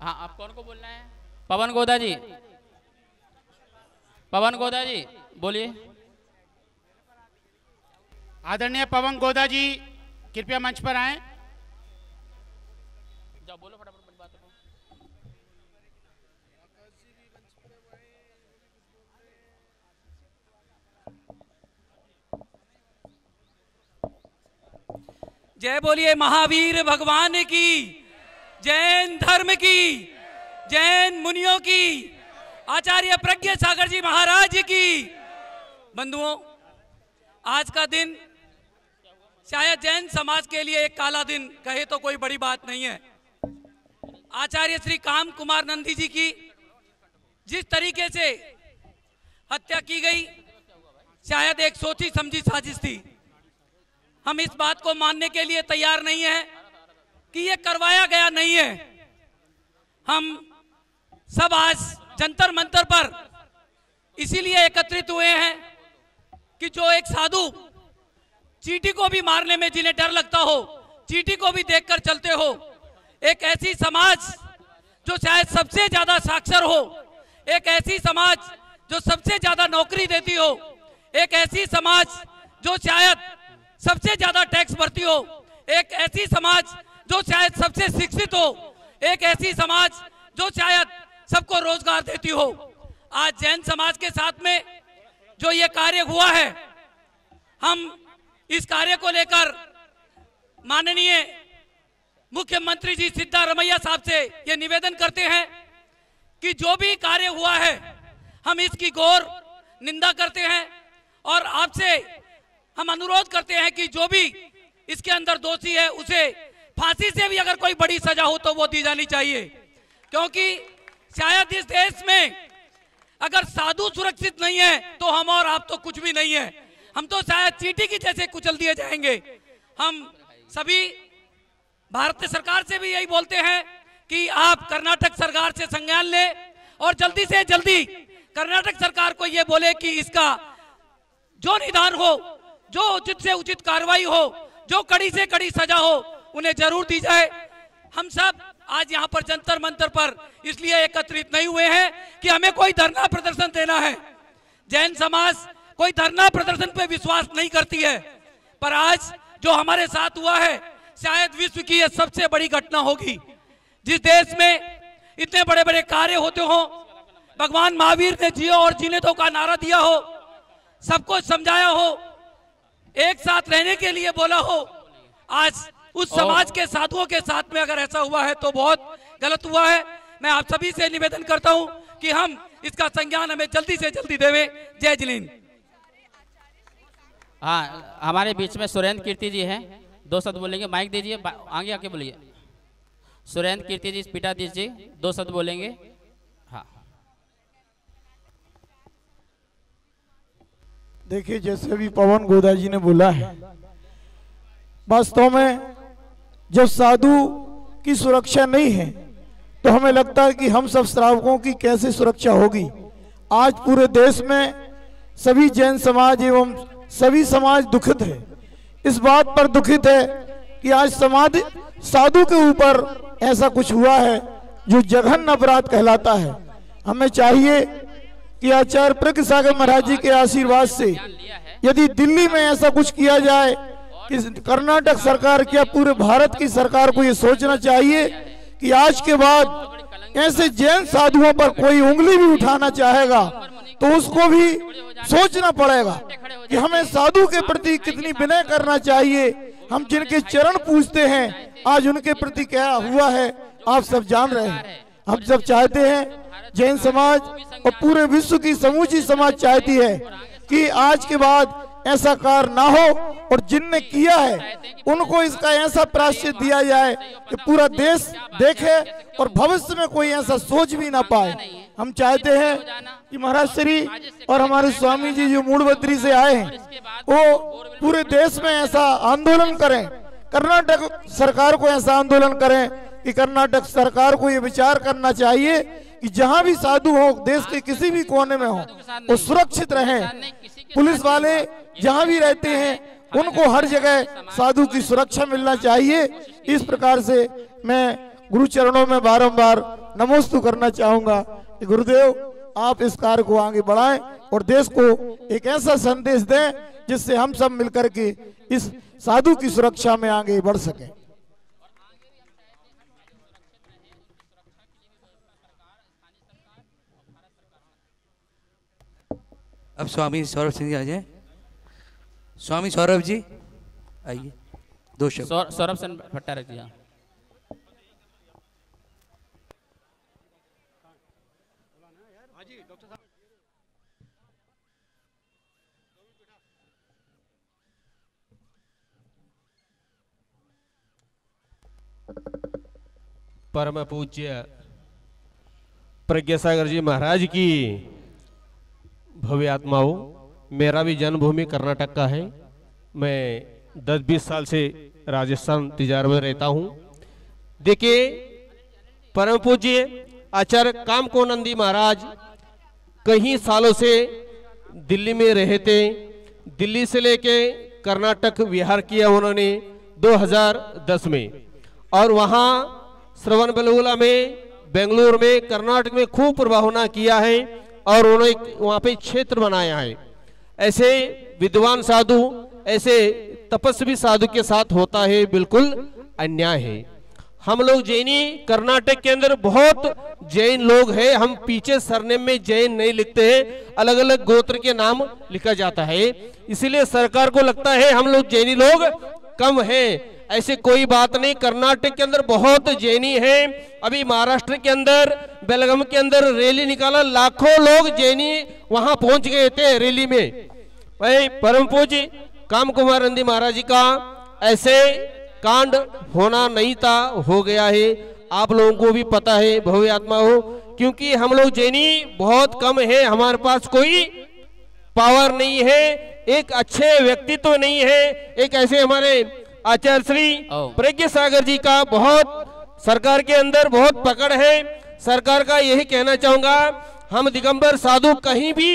हाँ, आप कौन को बोलना है? पवन गोदा जी, पवन गोदा जी बोलिए। आदरणीय पवन गोदा जी कृपया मंच पर आए। जाओ बोलो फटाफट बड़ी बात को। जय बोलिए महावीर भगवान की, जैन धर्म की, जैन मुनियों की, आचार्य प्रज्ञ सागर जी महाराज की। बंधुओं, आज का दिन शायद जैन समाज के लिए एक काला दिन कहे तो कोई बड़ी बात नहीं है। आचार्य श्री काम कुमार नंदी जी की जिस तरीके से हत्या की गई, शायद एक सोची समझी साजिश थी। हम इस बात को मानने के लिए तैयार नहीं है कि ये करवाया गया नहीं है। हम सब आज जंतर मंतर पर इसीलिए एकत्रित हुए हैं कि जो एक साधु चींटी को भी मारने में जिन्हें डर लगता हो, चींटी को भी देखकर चलते हो, एक ऐसी समाज जो शायद सबसे ज्यादा साक्षर हो, एक ऐसी समाज जो सबसे ज्यादा नौकरी देती हो, एक ऐसी समाज जो शायद सबसे ज्यादा टैक्स भरती हो, एक ऐसी समाज जो शायद सबसे शिक्षित हो, एक ऐसी समाज जो शायद सबको रोजगार देती हो। आज जैन समाज के साथ में जो ये कार्य हुआ है, हम इस कार्य को लेकर माननीय मुख्यमंत्री जी सिद्धारमैया साहब से ये निवेदन करते हैं कि जो भी कार्य हुआ है हम इसकी घोर निंदा करते हैं और आपसे हम अनुरोध करते हैं कि जो भी इसके अंदर दोषी है उसे फांसी से भी अगर कोई बड़ी सजा हो तो वो दी जानी चाहिए। क्योंकि शायद इस देश में अगर साधु सुरक्षित नहीं है तो हम और आप तो कुछ भी नहीं है, हम तो शायद चींटी की जैसे कुचल दिए जाएंगे। हम सभी भारत सरकार से भी यही बोलते हैं कि आप कर्नाटक सरकार से संज्ञान लें और जल्दी से जल्दी कर्नाटक सरकार को ये बोले कि इसका जो निदान हो, जो उचित से उचित कार्रवाई हो, जो कड़ी से कड़ी सजा हो, उन्हें जरूर दी जाए। हम सब आज यहाँ पर जंतर मंतर पर इसलिए एकत्रित नहीं हुए हैं कि हमें कोई धरना प्रदर्शन देना है। जैन समाज कोई धरना प्रदर्शन पे विश्वास नहीं करती है, पर आज जो हमारे साथ हुआ है शायद विश्व की यह सबसे बड़ी घटना होगी। जिस देश में इतने बड़े बड़े कार्य होते हो, भगवान महावीर ने जियो और जीने दो का नारा दिया हो, सबको समझाया हो, एक साथ रहने के लिए बोला हो, आज उस समाज के साधुओं के साथ में अगर ऐसा हुआ है तो बहुत गलत हुआ है। मैं आप सभी से निवेदन करता हूं कि हम इसका संज्ञान हमें जल्दी से जल्दी देवे। जय जिलीन। हाँ, हमारे बीच में सुरेंद्र कीर्ति जी हैं, 2 शब्द बोलेंगे। माइक दीजिए, आगे आके बोलिए। सुरेंद्र कीर्ति जी, पीठाधीश जी, 2 शब्द बोलेंगे। हाँ, देखिए, जैसे भी पवन गोदा जी ने बोला है, वास्तव में जब साधु की सुरक्षा नहीं है तो हमें लगता है कि हम सब श्रावकों की कैसे सुरक्षा होगी। आज पूरे देश में सभी जैन समाज एवं सभी समाज दुखित है, इस बात पर दुखित है कि आज समाज साधु के ऊपर ऐसा कुछ हुआ है जो जघन्य अपराध कहलाता है। हमें चाहिए कि आचार्य प्रज्ञ सागर महाराज जी के आशीर्वाद से यदि दिल्ली में ऐसा कुछ किया जाए कि कर्नाटक सरकार क्या पूरे भारत की सरकार को ये सोचना चाहिए कि आज के बाद ऐसे जैन साधुओं पर कोई उंगली भी उठाना चाहेगा तो उसको भी सोचना पड़ेगा कि हमें साधु के प्रति कितनी विनय करना चाहिए। हम जिनके चरण पूजते हैं आज उनके प्रति क्या हुआ है आप सब जान रहे हैं। हम सब चाहते हैं, जैन समाज और पूरे विश्व की समूची समाज चाहती है कि आज के बाद ऐसा कार्य ना हो और जिनने किया है उनको इसका ऐसा प्रायश्चित दिया जाए कि पूरा देश देखे और भविष्य में कोई ऐसा सोच भी ना पाए। हम चाहते हैं कि महाराज श्री और हमारे स्वामी जी जो मूड़बद्री से आए हैं वो पूरे देश में ऐसा आंदोलन करें, कर्नाटक सरकार को ऐसा आंदोलन करें कि कर्नाटक सरकार को ये विचार करना चाहिए कि जहां भी साधु हो, देश के किसी भी कोने में हो, वो सुरक्षित रहें। पुलिस वाले जहां भी रहते हैं उनको हर जगह साधु की सुरक्षा मिलना चाहिए। इस प्रकार से मैं गुरु चरणों में बारंबार नमोस्तु करना चाहूंगा कि गुरुदेव आप इस कार्य को आगे बढ़ाएं और देश को एक ऐसा संदेश दें जिससे हम सब मिलकर के इस साधु की सुरक्षा में आगे बढ़ सकें। अब स्वामी सौरभ सिंह जी आ जाए। स्वामी सौरभ जी आइए, दो शब्द। सौरभ सेन भट्टा रख दिया। परम पूज्य प्रज्ञा सागर जी महाराज की भव्य आत्माओं, मेरा भी जन्मभूमि कर्नाटक का है। मैं 10-20 साल से राजस्थान तिजार में रहता हूँ। देखिए, परम पूज्य आचार्य कामकोनंदी महाराज कई सालों से दिल्ली में रहे थे। दिल्ली से लेके कर्नाटक विहार किया उन्होंने 2010 में, और वहाँ श्रवण बेलगोला में, बेंगलुरु में, कर्नाटक में खूब प्रभावना किया है और उन्होंने वहाँ पे क्षेत्र बनाया है। ऐसे विद्वान साधु, ऐसे तपस्वी साधु के साथ होता है बिल्कुल अन्याय है। हम लोग जैनी कर्नाटक के अंदर बहुत जैन लोग हैं। हम पीछे सरनेम में जैन नहीं लिखते हैं, अलग अलग गोत्र के नाम लिखा जाता है। इसीलिए सरकार को लगता है हम लोग जैनी लोग कम हैं। ऐसे कोई बात नहीं, कर्नाटक के अंदर बहुत जैनी हैं। अभी महाराष्ट्र के अंदर बेलगाम के अंदर रैली निकाला, लाखों लोग जैनी वहां पहुंच गए थे रैली में। भाई परम पूज्य कामकुमारंदी महाराज जी का ऐसे कांड होना नहीं था, हो गया है। आप लोगों को भी पता है भव्य आत्मा हो, क्योंकि हम लोग जैनी बहुत कम है, हमारे पास कोई पावर नहीं है, एक अच्छे व्यक्तित्व नहीं है। एक ऐसे हमारे आचार्य श्री प्रज्ञा सागर जी का बहुत सरकार के अंदर बहुत पकड़ है। सरकार का यही कहना चाहूंगा, हम दिगंबर साधु कहीं भी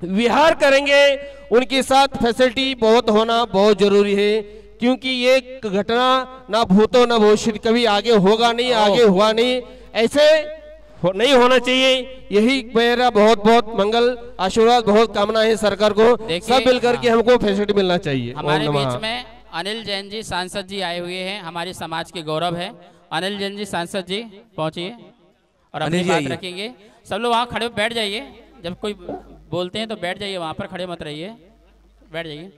विहार करेंगे, उनके साथ फैसिलिटी बहुत होना बहुत जरूरी है, क्योंकि ये घटना ना भूतो ना भविष्य कभी आगे होगा नहीं, आगे हुआ नहीं, ऐसे नहीं होना चाहिए। यही मेरा बहुत बहुत मंगल आशीर्वाद, बहुत कामना है सरकार को, सब मिलकर के हमको फैसिलिटी मिलना चाहिए। हमारे बीच में अनिल जैन जी सांसद जी आए हुए हैं, हमारे समाज के गौरव है। अनिल जैन जी सांसद जी पहुंचिए और अपनी बात रखेंगे। सब लोग वहाँ खड़े बैठ जाइए, जब कोई बोलते हैं तो बैठ जाइए, वहाँ पर खड़े मत रहिए, बैठ जाइए।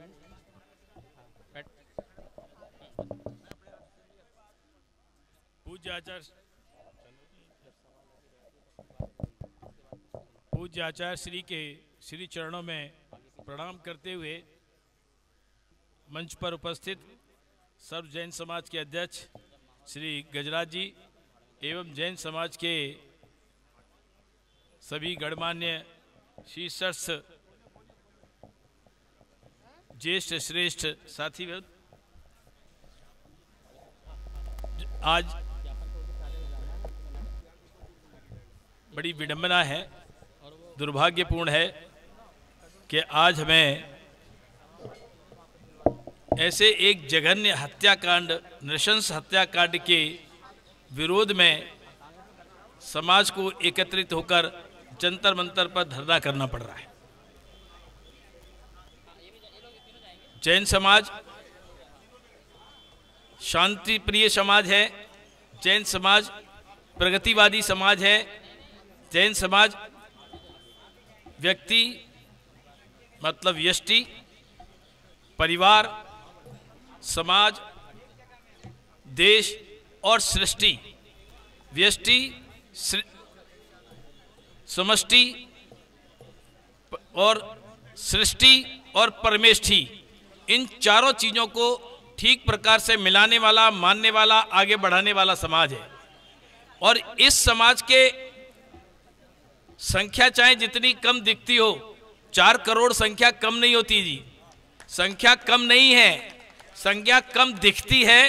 पूज्य आचार्य श्री के श्री चरणों में प्रणाम करते हुए मंच पर उपस्थित सर्व जैन समाज के अध्यक्ष श्री गजराज जी एवं जैन समाज के सभी गणमान्य शीर्षस्थ ज्येष्ठ श्रेष्ठ साथी, आज बड़ी विडंबना है, दुर्भाग्यपूर्ण है कि आज हमें ऐसे एक जघन्य हत्याकांड, नृशंस हत्याकांड के विरोध में समाज को एकत्रित होकर जंतर मंतर पर धरना करना पड़ रहा है। जैन समाज शांति प्रिय समाज है, जैन समाज प्रगतिवादी समाज है, जैन समाज व्यक्ति मतलब व्यष्टि, परिवार, समाज, देश और सृष्टि, व्यष्टि, समष्टि और सृष्टि और परमेष्टि, इन चारों चीजों को ठीक प्रकार से मिलाने वाला, मानने वाला, आगे बढ़ाने वाला समाज है। और इस समाज के संख्या चाहे जितनी कम दिखती हो, 4 करोड़ संख्या कम नहीं होती जी। संख्या कम नहीं है, संख्या कम दिखती है,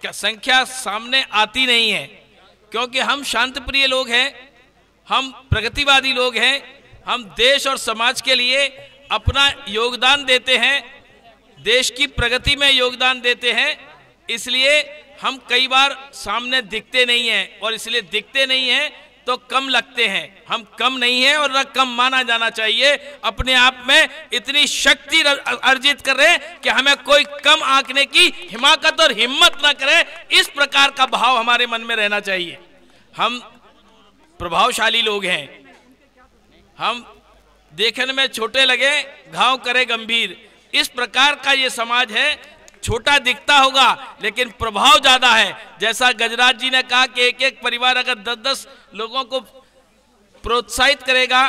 संख्या सामने आती नहीं है, क्योंकि हम शांतिप्रिय लोग हैं, हम प्रगतिवादी लोग हैं, हम देश और समाज के लिए अपना योगदान देते हैं, देश की प्रगति में योगदान देते हैं, इसलिए हम कई बार सामने दिखते नहीं हैं, और इसलिए दिखते नहीं हैं तो कम लगते हैं। हम कम नहीं हैं और न कम माना जाना चाहिए। अपने आप में इतनी शक्ति अर्जित करें कि हमें कोई कम आंकने की हिमाकत और हिम्मत न करे, इस प्रकार का भाव हमारे मन में रहना चाहिए। हम प्रभावशाली लोग हैं, हम देखने में छोटे लगे घाव करे गंभीर, इस प्रकार का ये समाज है। छोटा दिखता होगा लेकिन प्रभाव ज्यादा है। जैसा गजराज जी ने कहा कि एक एक परिवार अगर 10-10 लोगों को प्रोत्साहित करेगा,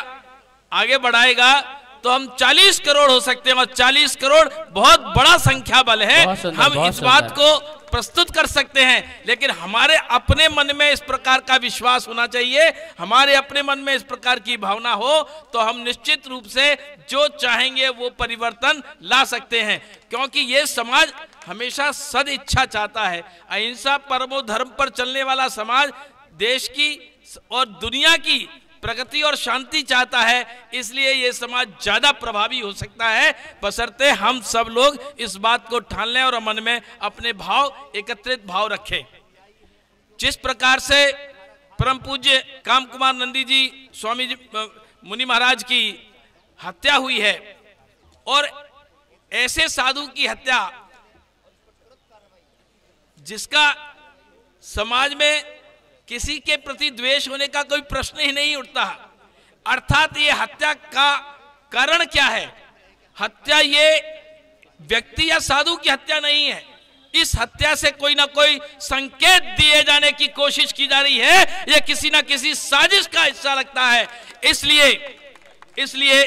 आगे बढ़ाएगा, तो हम 40 करोड़ हो सकते हैं, और 40 करोड़ बहुत बड़ा संख्या बल है। हम इस बात को प्रस्तुत कर सकते हैं, लेकिन हमारे अपने मन में इस प्रकार का विश्वास होना चाहिए, हमारे अपने मन में इस प्रकार की भावना हो तो हम निश्चित रूप से जो चाहेंगे वो परिवर्तन ला सकते हैं। क्योंकि ये समाज हमेशा सद इच्छा चाहता है, अहिंसा परमो धर्म पर चलने वाला समाज देश की और दुनिया की प्रगति और शांति चाहता है, इसलिए ये समाज ज्यादा प्रभावी हो सकता है, बशर्ते हम सब लोग इस बात को ठान लें और मन में अपने भाव, एकत्रित भाव रखें। जिस प्रकार से परम पूज्य काम कुमार नंदी जी स्वामी जी मुनि महाराज की हत्या हुई है, और ऐसे साधु की हत्या जिसका समाज में किसी के प्रति द्वेष होने का कोई प्रश्न ही नहीं उठता। अर्थात ये हत्या का कारण क्या है? हत्या ये व्यक्ति या साधु की हत्या नहीं है, इस हत्या से कोई ना कोई संकेत दिए जाने की कोशिश की जा रही है, ये किसी ना किसी साजिश का हिस्सा लगता है। इसलिए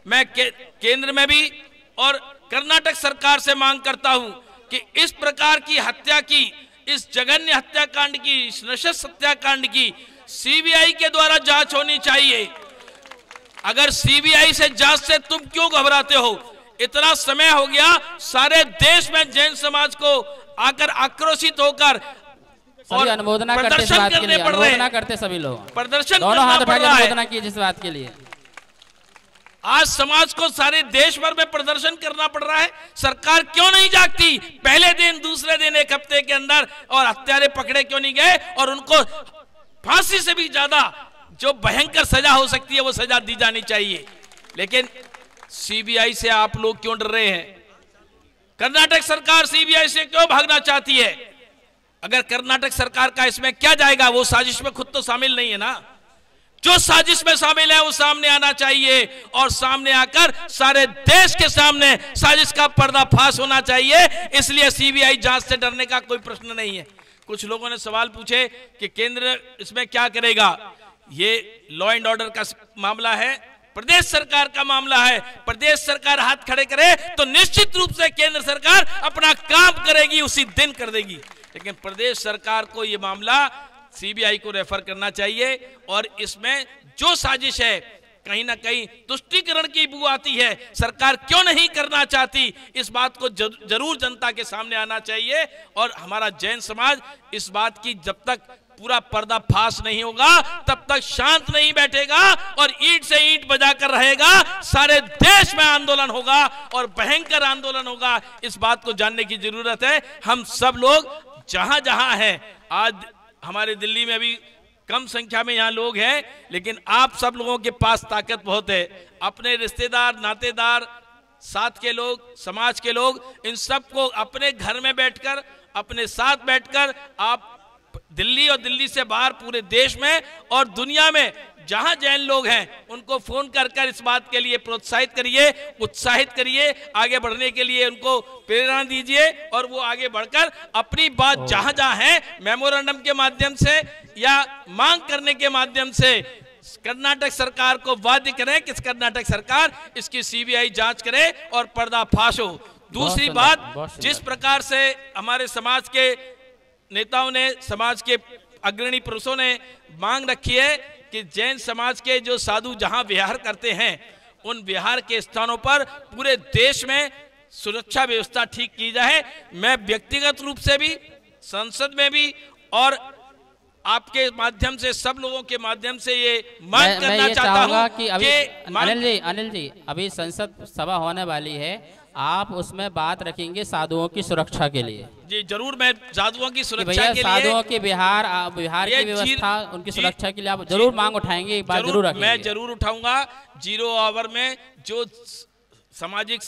मैं केंद्र में भी और कर्नाटक सरकार से मांग करता हूं कि इस प्रकार की हत्या की, इस जघन्य हत्याकांड की, इस नृशंस हत्याकांड की सीबीआई के द्वारा जांच होनी चाहिए। अगर सीबीआई से जांच से तुम क्यों घबराते हो? इतना समय हो गया, सारे देश में जैन समाज को आकर आक्रोशित होकर और अनुमोदना करते इस बात के लिए, अनुमोदना करते सभी लोग, प्रदर्शन दोनों हाथ उठा के अनुमोदना अनुमोदना कीजिए इस बात के लिए। आज समाज को सारे देश भर में प्रदर्शन करना पड़ रहा है, सरकार क्यों नहीं जागती? पहले दिन, दूसरे दिन, एक हफ्ते के अंदर और हत्यारे पकड़े क्यों नहीं गए? और उनको फांसी से भी ज्यादा जो भयंकर सजा हो सकती है वो सजा दी जानी चाहिए। लेकिन सीबीआई से आप लोग क्यों डर रहे हैं? कर्नाटक सरकार सीबीआई से क्यों भागना चाहती है? अगर कर्नाटक सरकार का इसमें क्या जाएगा? वो साजिश में खुद तो शामिल नहीं है ना। जो साजिश में शामिल है वो सामने आना चाहिए, और सामने आकर सारे देश के सामने साजिश का पर्दाफाश होना चाहिए। इसलिए सीबीआई जांच से डरने का कोई प्रश्न नहीं है। कुछ लोगों ने सवाल पूछे कि केंद्र इसमें क्या करेगा। ये लॉ एंड ऑर्डर का मामला है, प्रदेश सरकार का मामला है। प्रदेश सरकार हाथ खड़े करे तो निश्चित रूप से केंद्र सरकार अपना काम करेगी, उसी दिन कर देगी। लेकिन प्रदेश सरकार को यह मामला सीबीआई को रेफर करना चाहिए, और इसमें जो साजिश है कहीं ना कहीं तुष्टीकरण की बू आती है। सरकार क्यों नहीं करना चाहती, इस बात को जरूर जनता के सामने आना चाहिए। और हमारा जैन समाज इस बात की जब तक पूरा पर्दाफाश नहीं होगा तब तक शांत नहीं बैठेगा, और ईंट से ईंट बजाकर रहेगा। सारे देश में आंदोलन होगा और भयंकर आंदोलन होगा। इस बात को जानने की जरूरत है। हम सब लोग जहां जहां हैं, आज हमारे दिल्ली में भी कम संख्या में यहाँ लोग हैं, लेकिन आप सब लोगों के पास ताकत बहुत है। अपने रिश्तेदार, नातेदार, साथ के लोग, समाज के लोग, इन सबको अपने घर में बैठकर, अपने साथ बैठकर आप दिल्ली और दिल्ली से बाहर पूरे देश में और दुनिया में जहां जैन लोग हैं उनको फोन कर इस बात के लिए प्रोत्साहित करिए, उत्साहित करिए, आगे बढ़ने के लिए उनको प्रेरणा दीजिए, और वो आगे बढ़कर अपनी बात जहां जहां है मेमोरेंडम के माध्यम से या मांग करने के माध्यम से कर्नाटक सरकार को बाध्य करें कि कर्नाटक सरकार इसकी सीबीआई जांच करे और पर्दाफाश हो। दूसरी बात, जिस प्रकार से हमारे समाज के नेताओं ने, समाज के अग्रणी पुरुषों ने मांग रखी है कि जैन समाज के जो साधु जहां विहार करते हैं उन विहार के स्थानों पर पूरे देश में सुरक्षा व्यवस्था ठीक की जाए। मैं व्यक्तिगत रूप से भी, संसद में भी और आपके माध्यम से, सब लोगों के माध्यम से ये मांग करना चाहता हूं कि अनिल जी अभी संसद सभा होने वाली है, आप उसमें बात रखेंगे साधुओं की सुरक्षा के लिए। जी जरूर, मैं साधुओं की सुरक्षा के लिए, साधुओं की बिहार की व्यवस्था, उनकी सुरक्षा के लिए आप जरूर मांग उठाएंगे, एक बात जरूर रखेंगे। मैं जरूर उठाऊंगा। 0 आवर में जो सामाजिक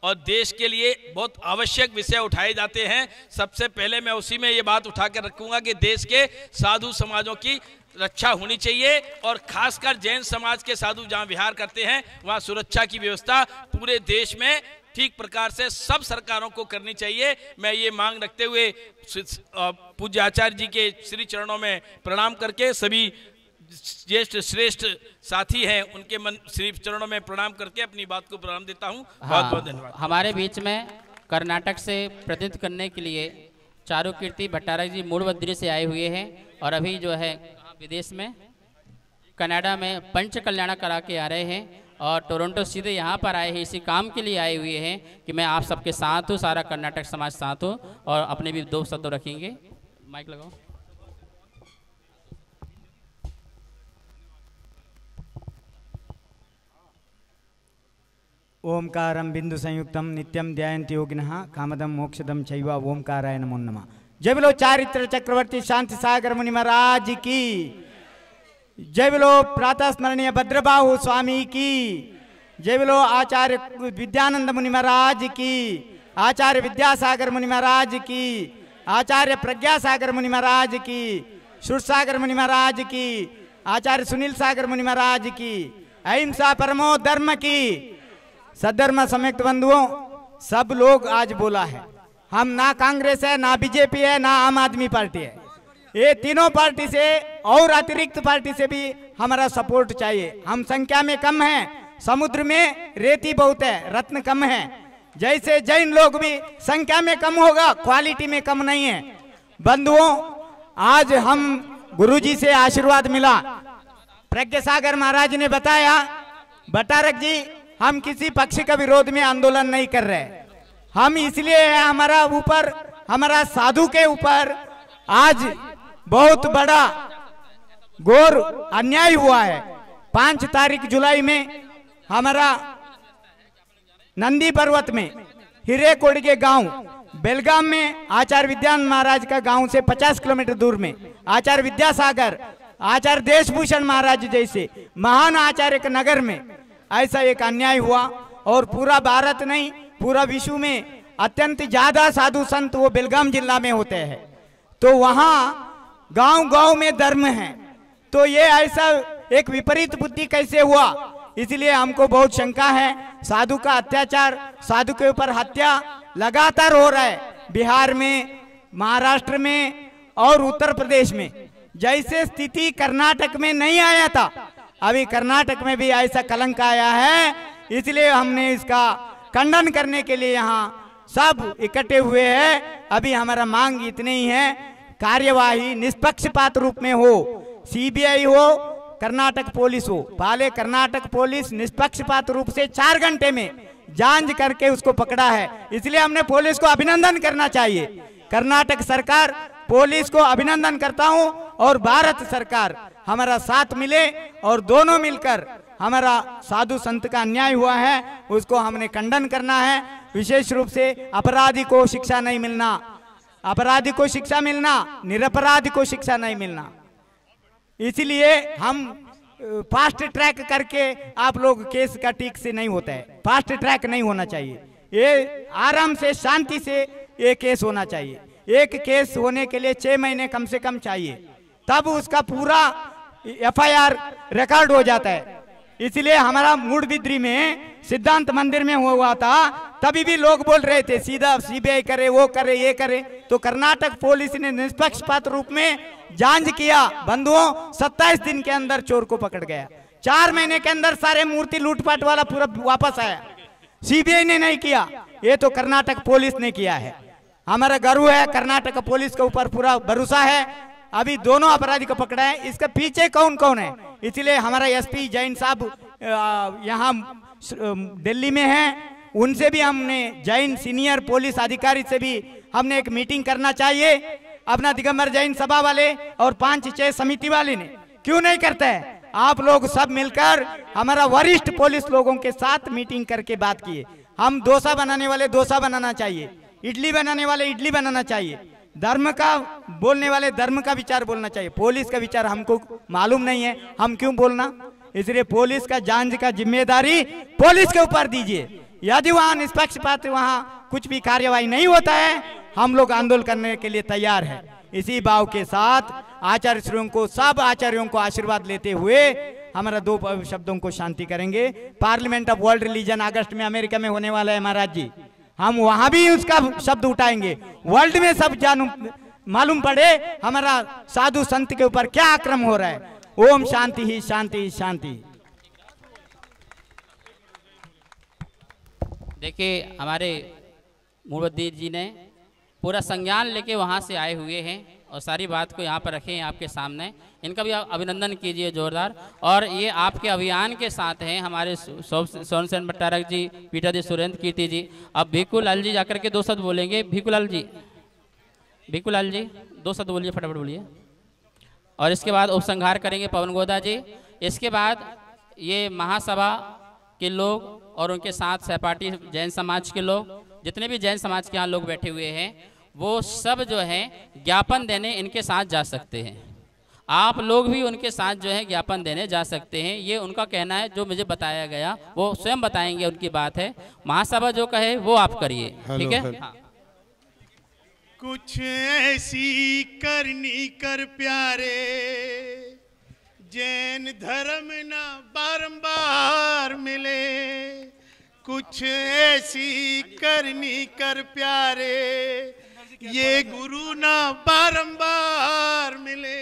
और देश के लिए बहुत आवश्यक विषय उठाए जाते हैं, सबसे पहले मैं उसी में ये बात उठा कर रखूंगा कि देश के साधु समाजों की रक्षा होनी चाहिए और खासकर जैन समाज के साधु जहां विहार करते हैं वहां सुरक्षा की व्यवस्था पूरे देश में ठीक प्रकार से सब सरकारों को करनी चाहिए। मैं ये मांग रखते हुए पूज्य आचार्य जी के श्री चरणों में प्रणाम करके, सभी ज्येष्ठ श्रेष्ठ साथी हैं उनके श्री चरणों में प्रणाम करके अपनी बात को प्रणाम देता हूं। बहुत बहुत धन्यवाद। हमारे बीच में कर्नाटक से प्रतिनिधित्व करने के लिए चारुकीर्ति भट्टारक जी मूड़बद्री से आए हुए हैं और अभी जो है विदेश में कनाडा में पंच कल्याण करा के आ रहे हैं और टोरंटो सीधे यहाँ पर आए हैं, इसी काम के लिए आए हुए हैं कि मैं आप सबके साथ हूँ, सारा कर्नाटक समाज साथ हो और अपने भी 2 शब्द रखेंगे। माइक लगाओ। ओंकारं बिंदु संयुक्तम नित्यम ध्यायन्ति योगिनः कामदम मोक्षदम चैव ओंकाराय नमो नमः। जय बोलो चारित्र चक्रवर्ती शांति सागर मुनि महाराज की जय। बोलो प्रातः स्मरणीय भद्रबाहु स्वामी की जय। बोलो आचार्य विद्यानंद मुनि महाराज की, आचार्य विद्यासागर मुनि महाराज की, आचार्य प्रज्ञा सागर मुनि महाराज की, सुरसागर मुनि महाराज की, आचार्य सुनील सागर मुनि महाराज की, अहिंसा परमो धर्म की। सद्धर्म संयुक्त बंधुओं, सब लोग आज बोला है, हम ना कांग्रेस है, ना बीजेपी है, ना आम आदमी पार्टी है, ये तीनों पार्टी से और अतिरिक्त पार्टी से भी हमारा सपोर्ट चाहिए। हम संख्या में कम हैं, समुद्र में रेती बहुत है, रत्न कम है। जैसे जैन लोग भी संख्या में कम होगा, क्वालिटी में कम नहीं है। बंधुओं, आज हम गुरुजी से आशीर्वाद मिला, प्रज्ञा सागर महाराज ने बताया, भट्टारक जी हम किसी पक्ष का विरोध में आंदोलन नहीं कर रहे, हम इसलिए हमारा ऊपर, हमारा साधु के ऊपर आज बहुत बड़ा घोर अन्याय हुआ है। 5 तारीख जुलाई में हमारा नंदी पर्वत में हिरेकोड के गांव बेलगाम में आचार्य विद्यानंद महाराज का गांव से 50 किलोमीटर दूर में आचार्य विद्यासागर, आचार्य देशभूषण महाराज जैसे महान आचार्य के नगर में ऐसा एक अन्याय हुआ और पूरा भारत नहीं, पूरा विश्व में अत्यंत ज्यादा साधु संत वो बेलगाम जिला में होते हैं। तो वहाँ गांव गांव में धर्म है, तो ये ऐसा एक विपरीत बुद्धि कैसे हुआ, इसलिए हमको बहुत शंका है। साधु का अत्याचार, साधु के ऊपर हत्या लगातार हो रहा है, बिहार में, महाराष्ट्र में और उत्तर प्रदेश में। जैसे स्थिति कर्नाटक में नहीं आया था, अभी कर्नाटक में भी ऐसा कलंक आया है, इसलिए हमने इसका खंडन करने के लिए यहाँ सब इकट्ठे हुए हैं। अभी हमारा मांग इतनी ही है, कार्यवाही निष्पक्षपात रूप में हो, सीबीआई हो, कर्नाटक पुलिस हो। पहले कर्नाटक पुलिस निष्पक्षपात रूप से 4 घंटे में जांच करके उसको पकड़ा है, इसलिए हमने पुलिस को अभिनंदन करना चाहिए। कर्नाटक सरकार, पुलिस को अभिनंदन करता हूं और भारत सरकार हमारा साथ मिले और दोनों मिलकर हमारा साधु संत का अन्याय हुआ है उसको हमने खंडन करना है। विशेष रूप से अपराधी को शिक्षा नहीं मिलना, अपराधी को शिक्षा मिलना, निरपराधी को शिक्षा नहीं मिलना। इसलिए हम फास्ट ट्रैक करके आप लोग केस का ठीक से नहीं होता है, फास्ट ट्रैक नहीं होना चाहिए, ये आराम से शांति से ये केस होना चाहिए। एक केस होने के लिए 6 महीने कम से कम चाहिए, तब उसका पूरा एफआईआर रिकॉर्ड हो जाता है। इसलिए हमारा मूडबिद्री में सिद्धांत मंदिर में हुआ था, तभी भी लोग बोल रहे थे सीधा सीबीआई करे, वो करे, ये करे। तो कर्नाटक पुलिस ने निष्पक्षपात रूप में जांच किया। बंधुओं, 27 दिन के अंदर चोर को पकड़ गया, 4 महीने के अंदर सारे मूर्ति लूटपाट वाला पूरा वापस आया। सीबीआई ने नहीं किया, ये तो कर्नाटक पुलिस ने किया है। हमारा गर्व है, कर्नाटक पुलिस के ऊपर पूरा भरोसा है। अभी दोनों अपराधी को पकड़ा है, इसके पीछे कौन कौन है, इसलिए हमारा एसपी जैन साहब यहाँ दिल्ली में है उनसे भी हमने जैन सीनियर पुलिस अधिकारी से भी हमने एक मीटिंग करना चाहिए। अपना दिगंबर जैन सभा वाले और 5-6 समिति वाले ने क्यों नहीं करते हैं? आप लोग सब मिलकर हमारा वरिष्ठ पुलिस लोगों के साथ मीटिंग करके बात किए। हम डोसा बनाने वाले डोसा बनाना चाहिए, इडली बनाने वाले इडली बनाना चाहिए, धर्म का बोलने वाले धर्म का विचार बोलना चाहिए। पुलिस का विचार हमको मालूम नहीं है, हम क्यों बोलना? इसलिए पुलिस का जांच का जिम्मेदारी पुलिस के ऊपर दीजिए। यदि वहाँ निष्पक्षपात वहाँ कुछ भी कार्यवाही नहीं होता है, हम लोग आंदोलन करने के लिए तैयार है। इसी भाव के साथ आचार्य श्रियों को, सब आचार्यों को आशीर्वाद लेते हुए हमारा 2 शब्दों को शांति करेंगे। पार्लियामेंट ऑफ वर्ल्ड रिलीजन अगस्त में अमेरिका में होने वाला है महाराज जी, हम वहां भी उसका शब्द उठाएंगे। वर्ल्ड में सब जानू मालूम पड़े हमारा साधु संत के ऊपर क्या आक्रमण हो रहा है। ओम शांति ही शांति ही शांति। देखिए हमारे मूर्ति जी ने पूरा संज्ञान लेके वहाँ से आए हुए हैं और सारी बात को यहाँ पर रखे हैं आपके सामने। इनका भी आप अभिनंदन कीजिए जोरदार। और ये आपके अभियान के साथ हैं हमारे सोन सेन भट्टारक जी, पीटा जी, सुरेंद्र कीर्ति जी। अब भिक्खूलाल जी जाकर के 2 शब्द बोलेंगे। भिक्खूलाल जी 2 शब्द बोलिए, फटाफट बोलिए। और इसके बाद उपसंहार करेंगे पवन गोदा जी। इसके बाद ये महासभा के लोग और उनके साथ सहपाठी जैन समाज के लोग, जितने भी जैन समाज के यहाँ लोग बैठे हुए हैं, वो सब जो है ज्ञापन देने इनके साथ जा सकते हैं। आप लोग भी उनके साथ जो है ज्ञापन देने जा सकते हैं। ये उनका कहना है, जो मुझे बताया गया वो स्वयं बताएंगे, उनकी बात है। महासभा जो कहे वो आप करिए, ठीक है? हाँ। कुछ ऐसी करनी कर प्यारे, जैन धर्म ना बारंबार मिले। कुछ ऐसी करनी कर प्यारे, ये गुरु ना बारंबार मिले।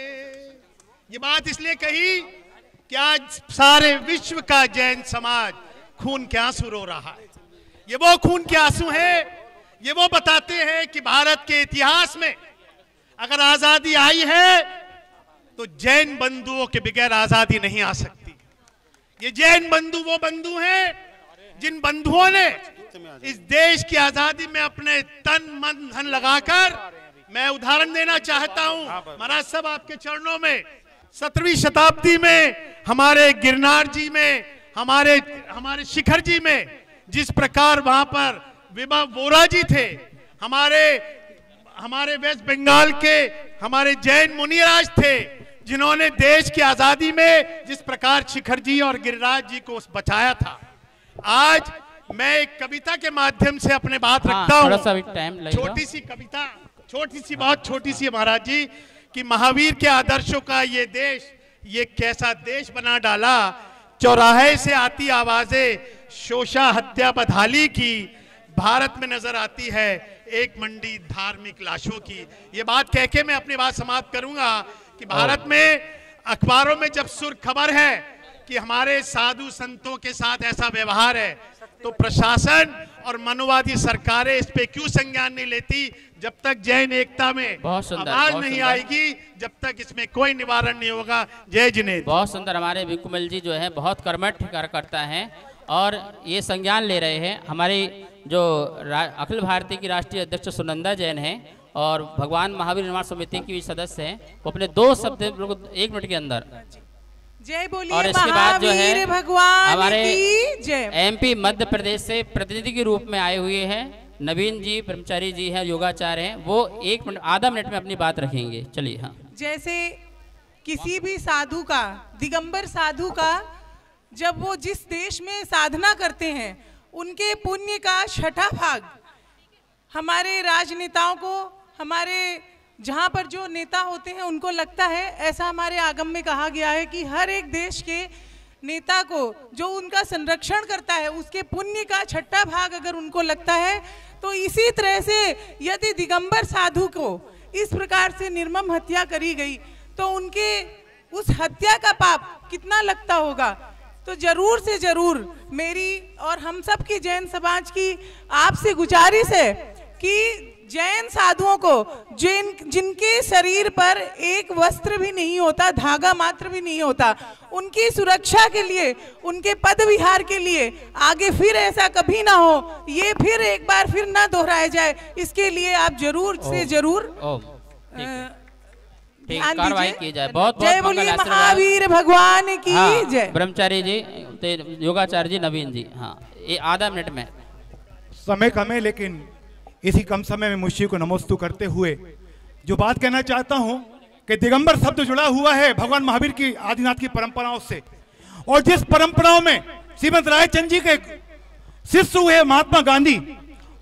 ये बात इसलिए कही कि आज सारे विश्व का जैन समाज खून के आंसू रो रहा है। ये वो खून के आंसू हैं, ये वो बताते हैं कि भारत के इतिहास में अगर आजादी आई है तो जैन बंधुओं के बगैर आजादी नहीं आ सकती। ये जैन बंधु वो बंधु हैं जिन बंधुओं ने इस देश की आजादी में अपने तन मन धन लगाकर, मैं उदाहरण देना चाहता हूं महाराज साहब आपके चरणों में, 17वीं शताब्दी में हमारे गिरनार जी में, हमारे शिखर जी में जिस प्रकार वहां पर विभा बोरा जी थे, हमारे वेस्ट बंगाल के हमारे जैन मुनिराज थे, जिन्होंने देश की आजादी में जिस प्रकार शिखर जी और गिरिराज जी को बचाया था। आज मैं एक कविता के माध्यम से अपने बात रखता हूँ। छोटी सी कविता, बहुत छोटी सी महाराज जी, कि महावीर के आदर्शों का ये देश, ये कैसा देश बना डाला। चौराहे से आती आवाजें शोषा हत्या बदहाली की, भारत में नजर आती है एक मंडी धार्मिक लाशों की। ये बात कह के मैं अपनी बात समाप्त करूंगा कि भारत में अखबारों में जब सुर्ख खबर है कि हमारे साधु संतों के साथ ऐसा व्यवहार है, तो प्रशासन और मनुवादी सरकारें इस पे क्यों संज्ञान नहीं लेती? जब तक जैन एकता में आवाज नहीं आएगी, जब तक इसमें कोई निवारण नहीं होगा। जय जिनेन्द्र। बहुत सुंदर। हमारे भिक्खूमल जी जो है बहुत कर्मठ कार्यकर्ता हैं और ये संज्ञान ले रहे हैं। हमारी जो अखिल भारतीय की राष्ट्रीय अध्यक्ष सुनंदा जैन हैं और भगवान महावीर निर्माण समिति की भी सदस्य हैं, वो अपने 2 शब्द 1 मिनट के अंदर। जय बोलिए। और इसके बाद जो है भगवान हमारे की जय। MP मध्य प्रदेश से प्रतिनिधि के रूप में आए हुए हैं नवीन जी, ब्रह्मचारी जी हैं, योगाचार्य हैं, वो 1 मिनट आधा मिनट में अपनी बात रखेंगे। चलिए। हाँ। जैसे किसी भी साधु का, दिगंबर साधु का, जब वो जिस देश में साधना करते हैं, उनके पुण्य का 6ठा भाग हमारे राजनेताओं को, हमारे जहाँ पर जो नेता होते हैं उनको लगता है। ऐसा हमारे आगम में कहा गया है कि हर एक देश के नेता को जो उनका संरक्षण करता है, उसके पुण्य का 6ठा भाग अगर उनको लगता है, तो इसी तरह से यदि दिगंबर साधु को इस प्रकार से निर्मम हत्या करी गई, तो उनके उस हत्या का पाप कितना लगता होगा। तो जरूर से जरूर मेरी और हम सब की जैन समाज की आपसे गुजारिश है कि जैन साधुओं को जिनके शरीर पर एक वस्त्र भी नहीं होता, धागा मात्र भी नहीं होता, उनकी सुरक्षा के लिए, उनके पद विहार के लिए आगे फिर ऐसा कभी ना हो, ये फिर एक बार फिर ना दोहराया जाए, इसके लिए आप जरूर से जरूर कार्रवाई की जाए। बहुत जय बोलिए महावीर भगवान की जय। ब्रह्मचारी जी, योगाचार्य जी, नवीन जी, हाँ, ये आधा मिनट में। समय कम है, लेकिन इसी कम समय में मुझी को नमोस्तु करते हुए जो बात कहना चाहता हूं कि दिगंबर शब्द जुड़ा हुआ है भगवान महावीर की, आदिनाथ की परंपराओं से, और जिस परंपराओं में श्रीमद रायचंद जी के शिष्य हुए महात्मा गांधी,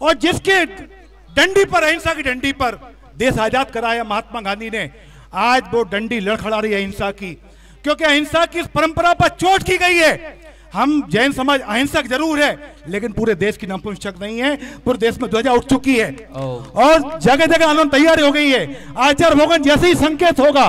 और जिसके डंडी पर, अहिंसा की डंडी पर देश आजाद कराया महात्मा गांधी ने, आज वो डंडी लड़खड़ा रही है अहिंसा की, क्योंकि अहिंसा की इस परंपरा पर चोट की गई है। हम जैन समाज अहिंसक जरूर है, लेकिन पूरे देश की नपुंसक नहीं है। पूरे देश में ध्वजा उठ चुकी है और जगह जगह आंदोलन तैयारी हो गई है। आचार्य भगवान जैसे ही संकेत होगा,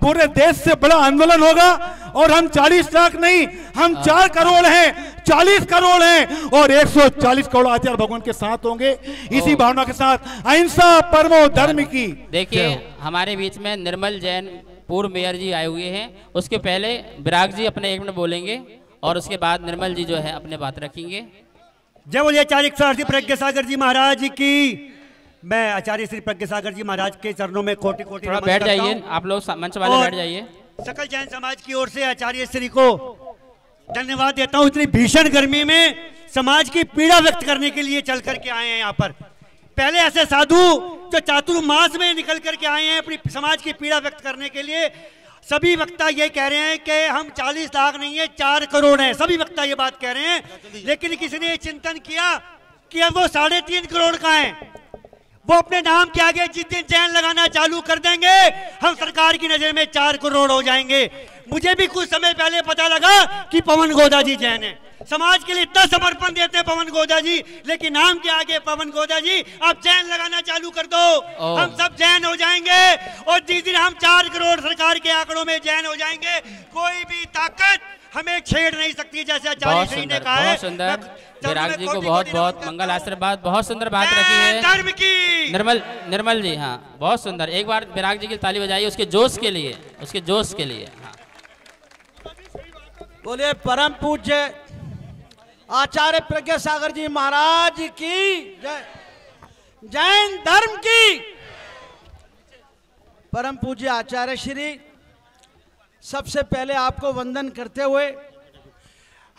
पूरे देश से बड़ा आंदोलन होगा, और हम 40 लाख नहीं, हम 4 करोड़ हैं, 40 करोड़ हैं, और 140 करोड़ आचार्य भगवान के साथ होंगे। इसी भावना के साथ अहिंसा परमो धर्म की। देखिए हमारे बीच में निर्मल जैन पूर्व मेयर जी आए हुए हैं, उसके पहले विराग जी अपने 1 मिनट बोलेंगे, और उसके बाद निर्मल जी जो है अपने बात रखेंगे। जय बोलिए आचार्य श्री प्रज्ञा सागर जी महाराज की। मैं आचार्य श्री प्रज्ञा सागर जी महाराज के चरणों में कोटि कोटि थोड़ा बैठ जाइए, आप लोग मंच वाले बैठ जाइए। सकल जैन समाज की ओर से आचार्य श्री को धन्यवाद देता हूँ। इतनी भीषण गर्मी में समाज की पीड़ा व्यक्त करने के लिए चल करके आए हैं यहाँ पर। पहले ऐसे साधु जो चातुर्मास में निकल करके आए हैं अपनी समाज की पीड़ा व्यक्त करने के लिए, सभी वक्ता ये कह रहे हैं कि हम 40 लाख नहीं है 4 करोड़ हैं, सभी वक्ता ये बात कह रहे हैं, लेकिन किसी ने चिंतन किया कि अब वो 3.5 करोड़ का है। वो अपने नाम के आगे जिस दिन जैन लगाना चालू कर देंगे, हम सरकार की नजर में 4 करोड़ हो जाएंगे। मुझे भी कुछ समय पहले पता लगा कि पवन गोदा जी जैन है, समाज के लिए इतना समर्पण देते हैं पवन गोदा जी, लेकिन नाम के आगे पवन गोदा जी आप जैन लगाना चालू कर दो, हम सब जैन हो जाएंगे। और जिस दिन हम 4 करोड़ सरकार के आंकड़ों में जैन हो जाएंगे, कोई भी ताकत हमें छेड़ नहीं सकती, जैसे आचार्य श्री ने कहा है। बहुत सुंदर, विराग जी को बहुत बहुत मंगल आशीर्वाद, बहुत सुंदर बात रखी है धर्म की। निर्मल जी, हाँ बहुत सुंदर। एक बार विराग जी की ताली बजाइए उसके जोश के लिए, उसके जोश के लिए। हाँ बोले परम पूज्य आचार्य प्रज्ञा सागर जी महाराज की जय। जैन धर्म की। परम पूज्य आचार्य श्री, सबसे पहले आपको वंदन करते हुए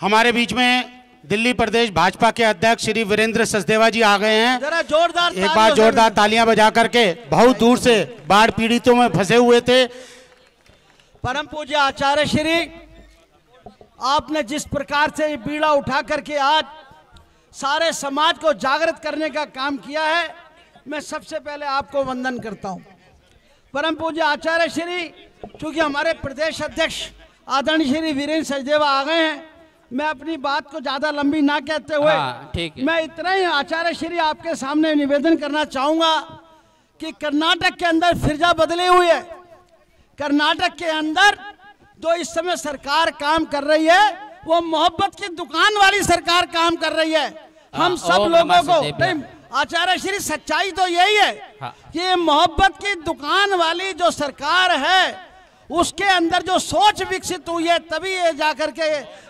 हमारे बीच में दिल्ली प्रदेश भाजपा के अध्यक्ष श्री वीरेंद्र सचदेवा जी आ गए हैं। जरा जोरदार एक बार जोरदार तालियां बजा करके, बहुत दूर से बाढ़ पीड़ितों में फंसे हुए थे। परम पूज्य आचार्य श्री, आपने जिस प्रकार से ये बीड़ा उठा करके आज सारे समाज को जागृत करने का काम किया है, मैं सबसे पहले आपको वंदन करता हूं। परम पूज्य आचार्य श्री, चूंकि हमारे प्रदेश अध्यक्ष आदरणीय श्री वीरेंद्र सचदेवा आ गए हैं, मैं अपनी बात को ज्यादा लंबी ना कहते हुए मैं इतना ही आचार्य श्री आपके सामने निवेदन करना चाहूंगा कि कर्नाटक के अंदर फिरजा बदली हुई है। कर्नाटक के अंदर जो इस समय सरकार काम कर रही है, वो मोहब्बत की दुकान वाली सरकार काम कर रही है। हम सब लोगों को, आचार्य श्री सच्चाई तो यही है कि ये मोहब्बत की दुकान वाली जो सरकार है, उसके अंदर जो सोच विकसित हुई है, तभी ये जाकर के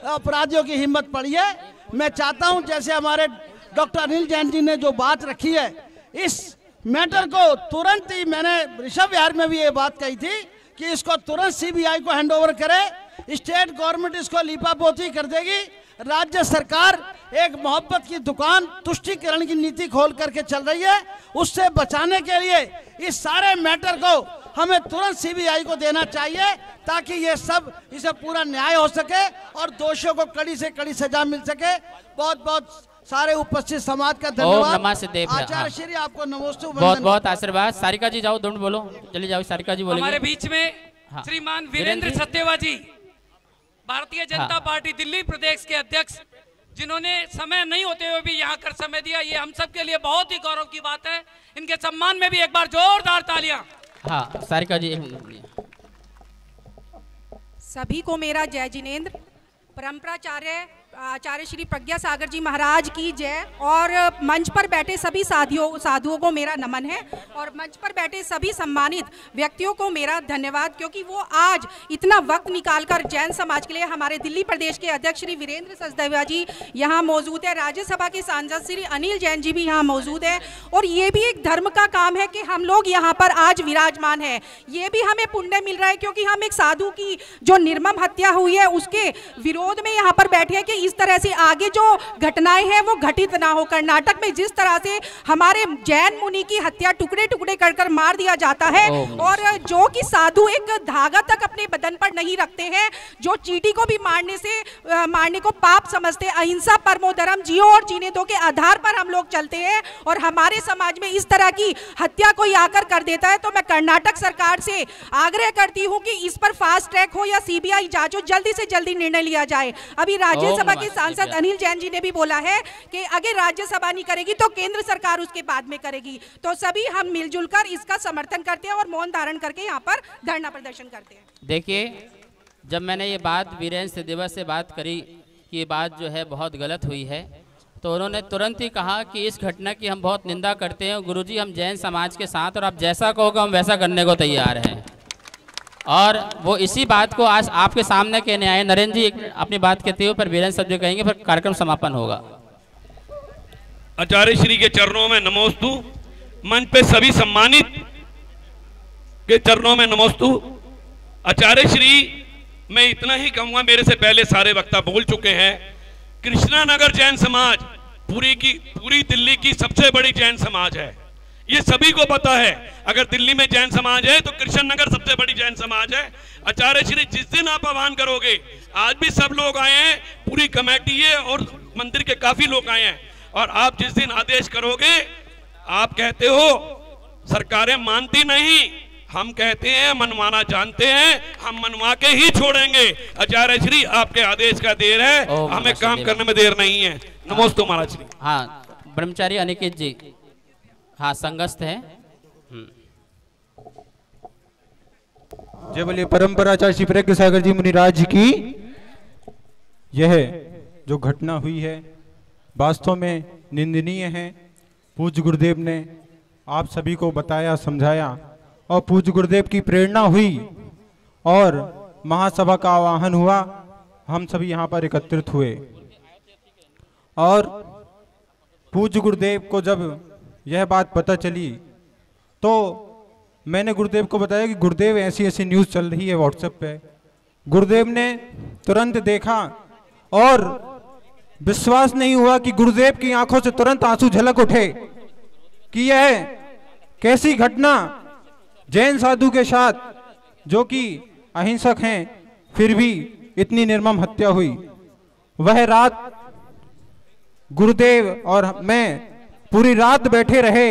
अपराधियों की हिम्मत पड़ी है। मैं चाहता हूं जैसे हमारे डॉक्टर अनिल जैन जी ने जो बात रखी है, इस मैटर को तुरंत ही, मैंने ऋषभ विहार में भी ये बात कही थी कि इसको तुरंत सीबीआई को हैंडओवर करे। स्टेट गवर्नमेंट इसको लीपापोती कर देगी। राज्य सरकार एक मोहब्बत की दुकान, तुष्टीकरण की नीति खोल करके चल रही है। उससे बचाने के लिए इस सारे मैटर को हमें तुरंत सीबीआई को देना चाहिए, ताकि ये सब, इसे पूरा न्याय हो सके और दोषियों को कड़ी से कड़ी सजा मिल सके। बहुत बहुत सारे उपस्थित समाज का धन्यवाद। आचार्य श्री आपको नमोस्तु, बहुत बहुत आशीर्वाद। सारिका जी जाओ, दोनों बोलो, चलिए जाओ, सारिका जी बोलो। हमारे बीच में श्रीमान वीरेंद्र सचदेवा जी, भारतीय जनता पार्टी दिल्ली प्रदेश के अध्यक्ष, जिन्होंने समय नहीं होते हुए भी यहाँ कर समय दिया, ये हम सब के लिए बहुत ही गौरव की बात है। इनके सम्मान में भी एक बार जोरदार तालियां। हाँ सारिका जी। सभी को मेरा जय जिनेंद्र। परंपराचार्य आचार्य श्री प्रज्ञा सागर जी महाराज की जय। और मंच पर बैठे सभी साधुओं को मेरा नमन है और मंच पर बैठे सभी सम्मानित व्यक्तियों को मेरा धन्यवाद, क्योंकि वो आज इतना वक्त निकालकर जैन समाज के लिए, हमारे दिल्ली प्रदेश के अध्यक्ष श्री वीरेंद्र सचदेवा जी यहाँ मौजूद है, राज्यसभा के सांसद श्री अनिल जैन जी भी यहाँ मौजूद है। और ये भी एक धर्म का काम है कि हम लोग यहाँ पर आज विराजमान है। ये भी हमें पुण्य मिल रहा है क्योंकि हम एक साधु की जो निर्मम हत्या हुई है उसके विरोध में यहाँ पर बैठे हैं कि इस तरह से आगे जो घटनाएं हैं वो घटित ना हो। कर्नाटक में जिस तरह से हमारे जैन मुनि की हत्या टुकड़े टुकड़े कर मार दिया जाता है और जो कि साधु एक धागा तक अपने बदन पर नहीं रखते हैं, जो चींटी को भी मारने को पाप समझते, अहिंसा परमो धर्म, जियो और जीने दो के आधार पर हम लोग चलते हैं और हमारे समाज में इस तरह की हत्या कोई आकर कर देता है तो मैं कर्नाटक सरकार से आग्रह करती हूं कि इस पर फास्ट ट्रैक हो या सीबीआई जांच हो, जल्दी से जल्दी निर्णय लिया जाए। अभी राज्यसभा के सांसद अनिल जैन जी ने भी बोला है कि अगर राज्यसभा नहीं करेगी तो केंद्र सरकार उसके बाद में करेगी। तो सभी हम मिलजुल कर इसका समर्थन करते हैं और मौन धारण करके यहाँ पर धरना प्रदर्शन करते हैं। देखिए, जब मैंने ये बात वीरेंद्र सचदेवा से बात करी कि ये बात जो है बहुत गलत हुई है, तो उन्होंने तुरंत ही कहा कि इस घटना की हम बहुत निंदा करते हैं गुरुजी, हम जैन समाज के साथ और आप जैसा कहोगे हम वैसा करने को तैयार हैं। और वो इसी बात को आज आपके सामने कहने आए। नरेंद्र जी अपनी बात कहते हुए पर वीरेंद्र सचदेवा कहेंगे, फिर कार्यक्रम समापन होगा। आचार्य श्री के चरणों में नमोस्तु। मंच पे सभी सम्मानित के चरणों में नमोस्तु। आचार्य श्री, मैं इतना ही कहूंगा, मेरे से पहले सारे वक्ता बोल चुके हैं। कृष्णा नगर जैन समाज पूरी दिल्ली की सबसे बड़ी जैन समाज है, ये सभी को पता है। अगर दिल्ली में जैन समाज है तो कृष्ण नगर सबसे बड़ी जैन समाज है। आचार्य श्री, जिस दिन आप आह्वान करोगे, आज भी सब लोग आए हैं, पूरी कमेटी है और मंदिर के काफी लोग आए हैं, और आप जिस दिन आदेश करोगे, आप कहते हो सरकारें मानती नहीं, हम कहते हैं मनवाना जानते हैं, हम मनवा के ही छोड़ेंगे। आचार्य श्री, आपके आदेश का देर है, हमें काम करने में देर नहीं है। नमोस्तु महाराज श्री। हाँ, ब्रह्मचारी अनिकेत जी, हाँ संगस्त है। जय बोलिए परम्पराचार्य श्री प्रज्ञा सागर जी मुनिराज की। यह जो घटना हुई है वास्तव में निंदनीय है। पूज्य गुरुदेव ने आप सभी को बताया, समझाया और पूज्य गुरुदेव की प्रेरणा हुई और महासभा का आह्वान हुआ, हम सभी यहाँ पर एकत्रित हुए। और पूज्य गुरुदेव को जब यह बात पता चली तो मैंने गुरुदेव को बताया कि गुरुदेव ऐसी ऐसी न्यूज़ चल रही है व्हाट्सएप पे। गुरुदेव ने तुरंत देखा और विश्वास नहीं हुआ कि गुरुदेव की आंखों से तुरंत आंसू झलक उठे कि यह कैसी घटना जैन साधु के साथ, जो कि अहिंसक हैं, फिर भी इतनी निर्मम हत्या हुई। वह रात गुरुदेव और मैं पूरी रात बैठे रहे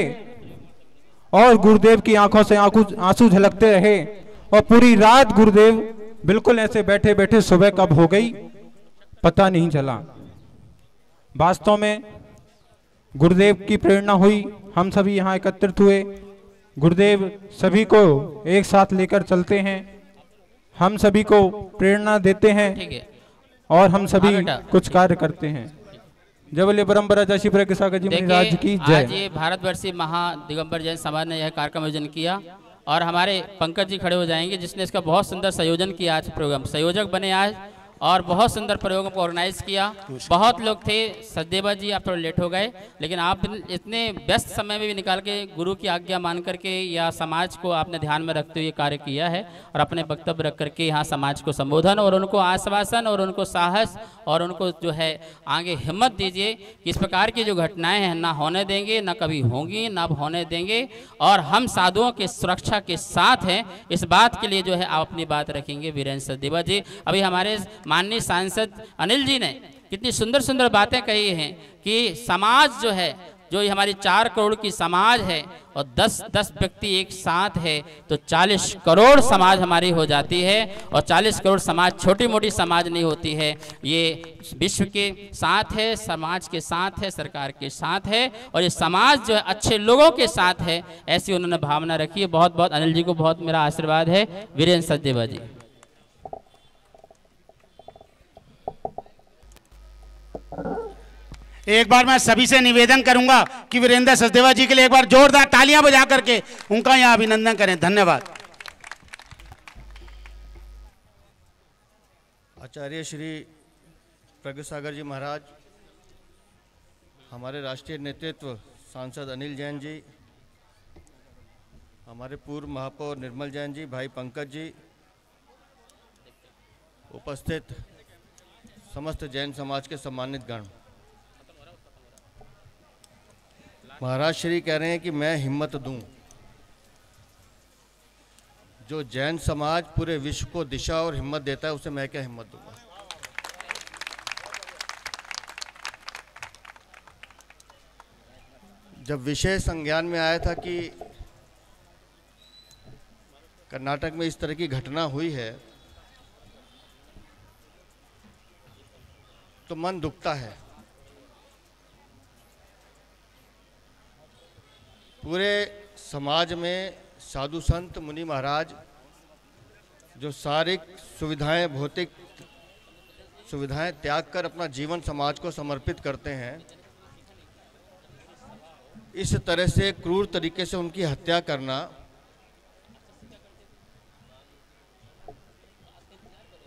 और गुरुदेव की आंखों से आंसू झलकते रहे और पूरी रात गुरुदेव बिल्कुल ऐसे बैठे बैठे सुबह कब हो गई पता नहीं चला। वास्तव में गुरुदेव की प्रेरणा हुई, हम सभी यहाँ एकत्रित हुए। गुरुदेव सभी को एक साथ लेकर चलते हैं, हम सभी को प्रेरणा देते हैं और हम सभी कुछ कार्य करते हैं। जय बोले परम्पराचार्य श्री प्रज्ञा सागर जी मुनिराज की जय। आज ये भारतवर्षीय महादिगंबर जैन समाज ने यह कार्यक्रम आयोजन किया और हमारे पंकज जी खड़े हो जाएंगे, जिसने इसका बहुत सुंदर संयोजन किया। आज प्रोग्राम संयोजक बने आज और बहुत सुंदर प्रोग्राम को ऑर्गेनाइज किया। बहुत लोग थे, सचदेवा जी आप थोड़ा लेट हो गए, लेकिन आप इतने व्यस्त समय में भी निकाल के गुरु की आज्ञा मान करके या समाज को आपने ध्यान में रखते हुए कार्य किया है और अपने वक्तव्य रख करके यहाँ समाज को संबोधन और उनको आश्वासन और उनको साहस और उनको जो है आगे हिम्मत दीजिए कि इस प्रकार की जो घटनाएं हैं ना होने देंगे, ना कभी होंगी, ना होने देंगे और हम साधुओं की सुरक्षा के साथ हैं। इस बात के लिए जो है आप अपनी बात रखेंगे वीरेंद्र सचदेवा जी। अभी हमारे माननीय सांसद अनिल जी ने कितनी सुंदर सुंदर बातें कही हैं कि समाज जो है, जो हमारी 4 करोड़ की समाज है और 10 व्यक्ति एक साथ है तो 40 करोड़ समाज हमारी हो जाती है। और 40 करोड़ समाज छोटी मोटी समाज नहीं होती है, ये विश्व के साथ है, समाज के साथ है, सरकार के साथ है और ये समाज जो है अच्छे लोगों के साथ है। ऐसी उन्होंने भावना रखी है। बहुत बहुत अनिल जी को बहुत मेरा आशीर्वाद है। वीरेंद्र सचदेवा जी। एक बार मैं सभी से निवेदन करूंगा कि वीरेंद्र सचदेवा जी के लिए एक बार जोरदार तालियां बजा करके उनका यहां अभिनंदन करें। धन्यवाद। आचार्य श्री प्रज्ञ सागर जी महाराज, हमारे राष्ट्रीय नेतृत्व सांसद अनिल जैन जी, हमारे पूर्व महापौर निर्मल जैन जी, भाई पंकज जी, उपस्थित समस्त जैन समाज के सम्मानित गण, महाराज श्री कह रहे हैं कि मैं हिम्मत दूं। जो जैन समाज पूरे विश्व को दिशा और हिम्मत देता है उसे मैं क्या हिम्मत दूंगा। जब विषय संज्ञान में आया था कि कर्नाटक में इस तरह की घटना हुई है तो मन दुखता है। पूरे समाज में साधु संत मुनि महाराज जो शारीरिक सुविधाएं, भौतिक सुविधाएं त्याग कर अपना जीवन समाज को समर्पित करते हैं, इस तरह से क्रूर तरीके से उनकी हत्या करना,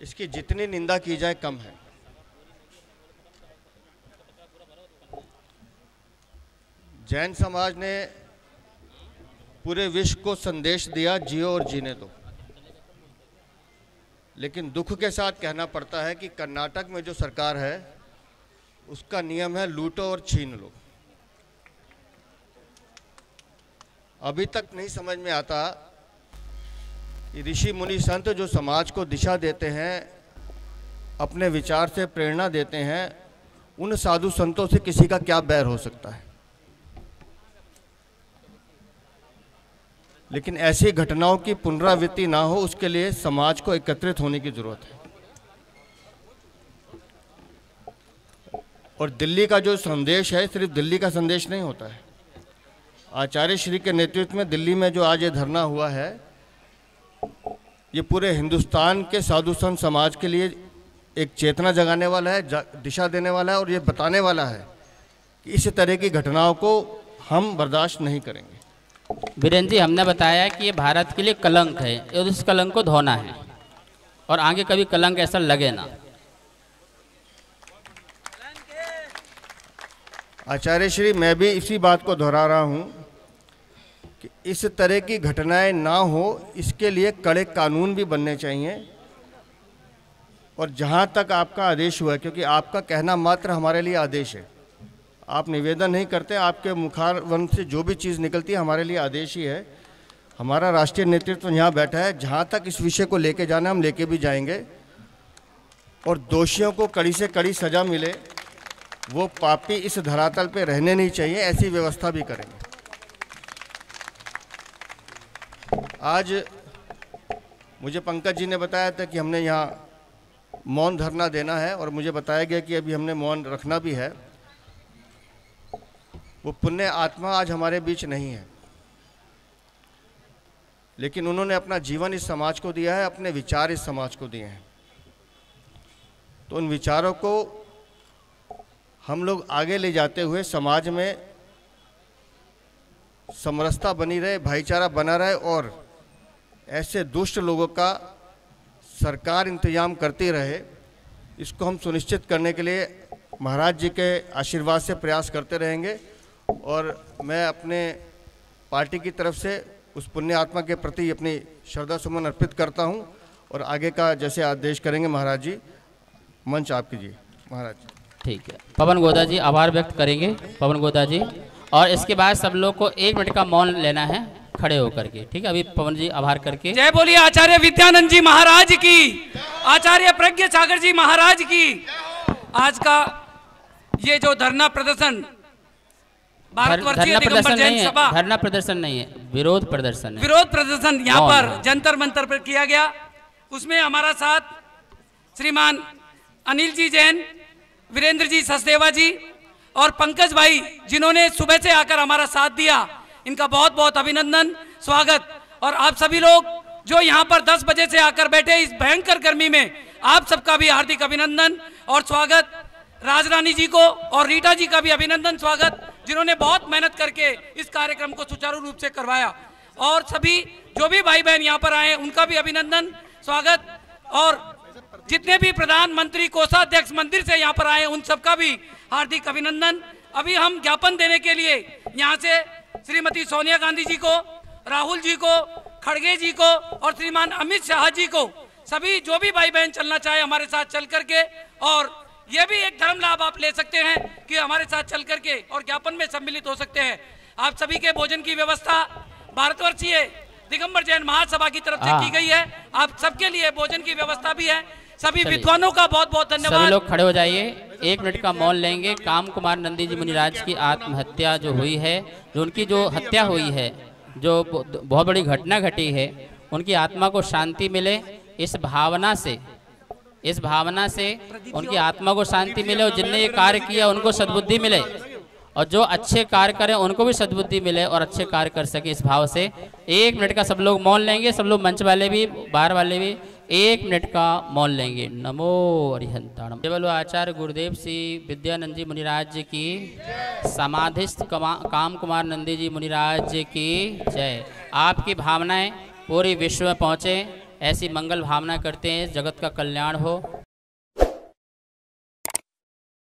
इसकी जितनी निंदा की जाए कम है। जैन समाज ने पूरे विश्व को संदेश दिया, जियो और जीने दो। लेकिन दुख के साथ कहना पड़ता है कि कर्नाटक में जो सरकार है उसका नियम है लूटो और छीन लो। अभी तक नहीं समझ में आता कि ऋषि मुनि संत जो समाज को दिशा देते हैं, अपने विचार से प्रेरणा देते हैं, उन साधु संतों से किसी का क्या बैर हो सकता है। लेकिन ऐसी घटनाओं की पुनरावृत्ति ना हो उसके लिए समाज को एकत्रित होने की जरूरत है। और दिल्ली का जो संदेश है सिर्फ दिल्ली का संदेश नहीं होता है। आचार्य श्री के नेतृत्व में दिल्ली में जो आज ये धरना हुआ है, ये पूरे हिंदुस्तान के साधु संत समाज के लिए एक चेतना जगाने वाला है, दिशा देने वाला है और ये बताने वाला है कि इस तरह की घटनाओं को हम बर्दाश्त नहीं करेंगे। वीरेंद्र जी, हमने बताया कि ये भारत के लिए कलंक है और उस कलंक को धोना है और आगे कभी कलंक ऐसा लगे ना। आचार्य श्री, मैं भी इसी बात को दोहरा रहा हूँ कि इस तरह की घटनाएं ना हो, इसके लिए कड़े कानून भी बनने चाहिए। और जहाँ तक आपका आदेश हुआ है, क्योंकि आपका कहना मात्र हमारे लिए आदेश है, आप निवेदन नहीं करते, आपके मुखारवन से जो भी चीज़ निकलती है हमारे लिए आदेश ही है। हमारा राष्ट्रीय नेतृत्व यहाँ बैठा है, जहाँ तक इस विषय को लेके जाना हम लेके भी जाएंगे और दोषियों को कड़ी से कड़ी सज़ा मिले, वो पापी इस धरातल पे रहने नहीं चाहिए, ऐसी व्यवस्था भी करेंगे। आज मुझे पंकज जी ने बताया था कि हमने यहाँ मौन धरना देना है और मुझे बताया गया कि अभी हमने मौन रखना भी है। वो पुण्य आत्मा आज हमारे बीच नहीं है, लेकिन उन्होंने अपना जीवन इस समाज को दिया है, अपने विचार इस समाज को दिए हैं। तो उन विचारों को हम लोग आगे ले जाते हुए समाज में समरसता बनी रहे, भाईचारा बना रहे और ऐसे दुष्ट लोगों का सरकार इंतजाम करती रहे, इसको हम सुनिश्चित करने के लिए महाराज जी के आशीर्वाद से प्रयास करते रहेंगे। और मैं अपने पार्टी की तरफ से उस पुण्य आत्मा के प्रति अपनी श्रद्धा सुमन अर्पित करता हूं और आगे का जैसे आदेश करेंगे महाराज जी, मंच आप कीजिए महाराज। ठीक है, पवन गोदा जी आभार व्यक्त करेंगे। पवन गोदा जी, और इसके बाद सब लोग को 1 मिनट का मौन लेना है खड़े होकर के। ठीक है, अभी पवन जी आभार करके। जय बोलिए आचार्य विद्यानंद जी महाराज की, आचार्य प्रज्ञ सागर जी महाराज की। आज का ये जो धरना प्रदर्शन भारतवर्षीय दिगंबर जैन सभा, धरना प्रदर्शन नहीं है, विरोध प्रदर्शन है। विरोध प्रदर्शन यहाँ पर जंतर मंतर पर किया गया। उसमें हमारा साथ श्रीमान अनिल जी जैन, वीरेंद्र जी सचदेवा जी और पंकज भाई, जिन्होंने सुबह से आकर हमारा साथ दिया, इनका बहुत बहुत अभिनंदन, स्वागत। और आप सभी लोग जो यहाँ पर 10 बजे से आकर बैठे इस भयंकर गर्मी में, आप सबका भी हार्दिक अभिनंदन और स्वागत। राजरानी जी को और रीटा जी का भी अभिनंदन स्वागत, जिन्होंने बहुत मेहनत करके इस कार्यक्रम को सुचारू रूप से करवाया। और सभी जो भी भाई बहन यहाँ पर आए उनका भी अभिनंदन स्वागत, और जितने भी प्रधानमंत्री कोषाध्यक्ष मंदिर से यहाँ पर आए उन सबका भी हार्दिक अभिनंदन। अभी हम ज्ञापन देने के लिए यहाँ से श्रीमती सोनिया गांधी जी को, राहुल जी को, खड़गे जी को और श्रीमान अमित शाह जी को, सभी जो भी भाई बहन चलना चाहे हमारे साथ चल करके, और ये भी एक धर्म लाभ आप ले सकते हैं कि हमारे साथ चल करके और ज्ञापन में सम्मिलित हो सकते हैं। आप सभी के भोजन की व्यवस्था भारतवर्षीय दिगंबर जैन महासभा की तरफ से की गई है। आप सबके लिए भोजन की व्यवस्था भी है। सभी विद्वानों का बहुत बहुत धन्यवाद। सभी लोग खड़े हो जाइए, 1 मिनट का मौन लेंगे। काम कुमार नंदी जी मुनिराज की आत्महत्या जो हुई है, जो उनकी जो हत्या हुई है, जो बहुत बड़ी घटना घटी है, उनकी आत्मा को शांति मिले, इस भावना से उनकी आत्मा को शांति मिले, और जिनने ये कार्य किया उनको सद्बुद्धि मिले, और जो अच्छे कार्य करें उनको भी सद्बुद्धि मिले और अच्छे कार्य कर सके। इस भाव से 1 मिनट का सब लोग मौन लेंगे। सब लोग मंच वाले भी, बाहर वाले भी 1 मिनट का मौन लेंगे। नमो अरिहंताणम। जय बोलो आचार्य गुरुदेव श्री विद्यानंद जी मुनिराज जी की, समाधिस्थ काम कुमार नंदी जी मुनिराज जी की जय। आपकी भावनाएं पूरी विश्व में पहुँचे, ऐसी मंगल भावना करते हैं, जगत का कल्याण हो।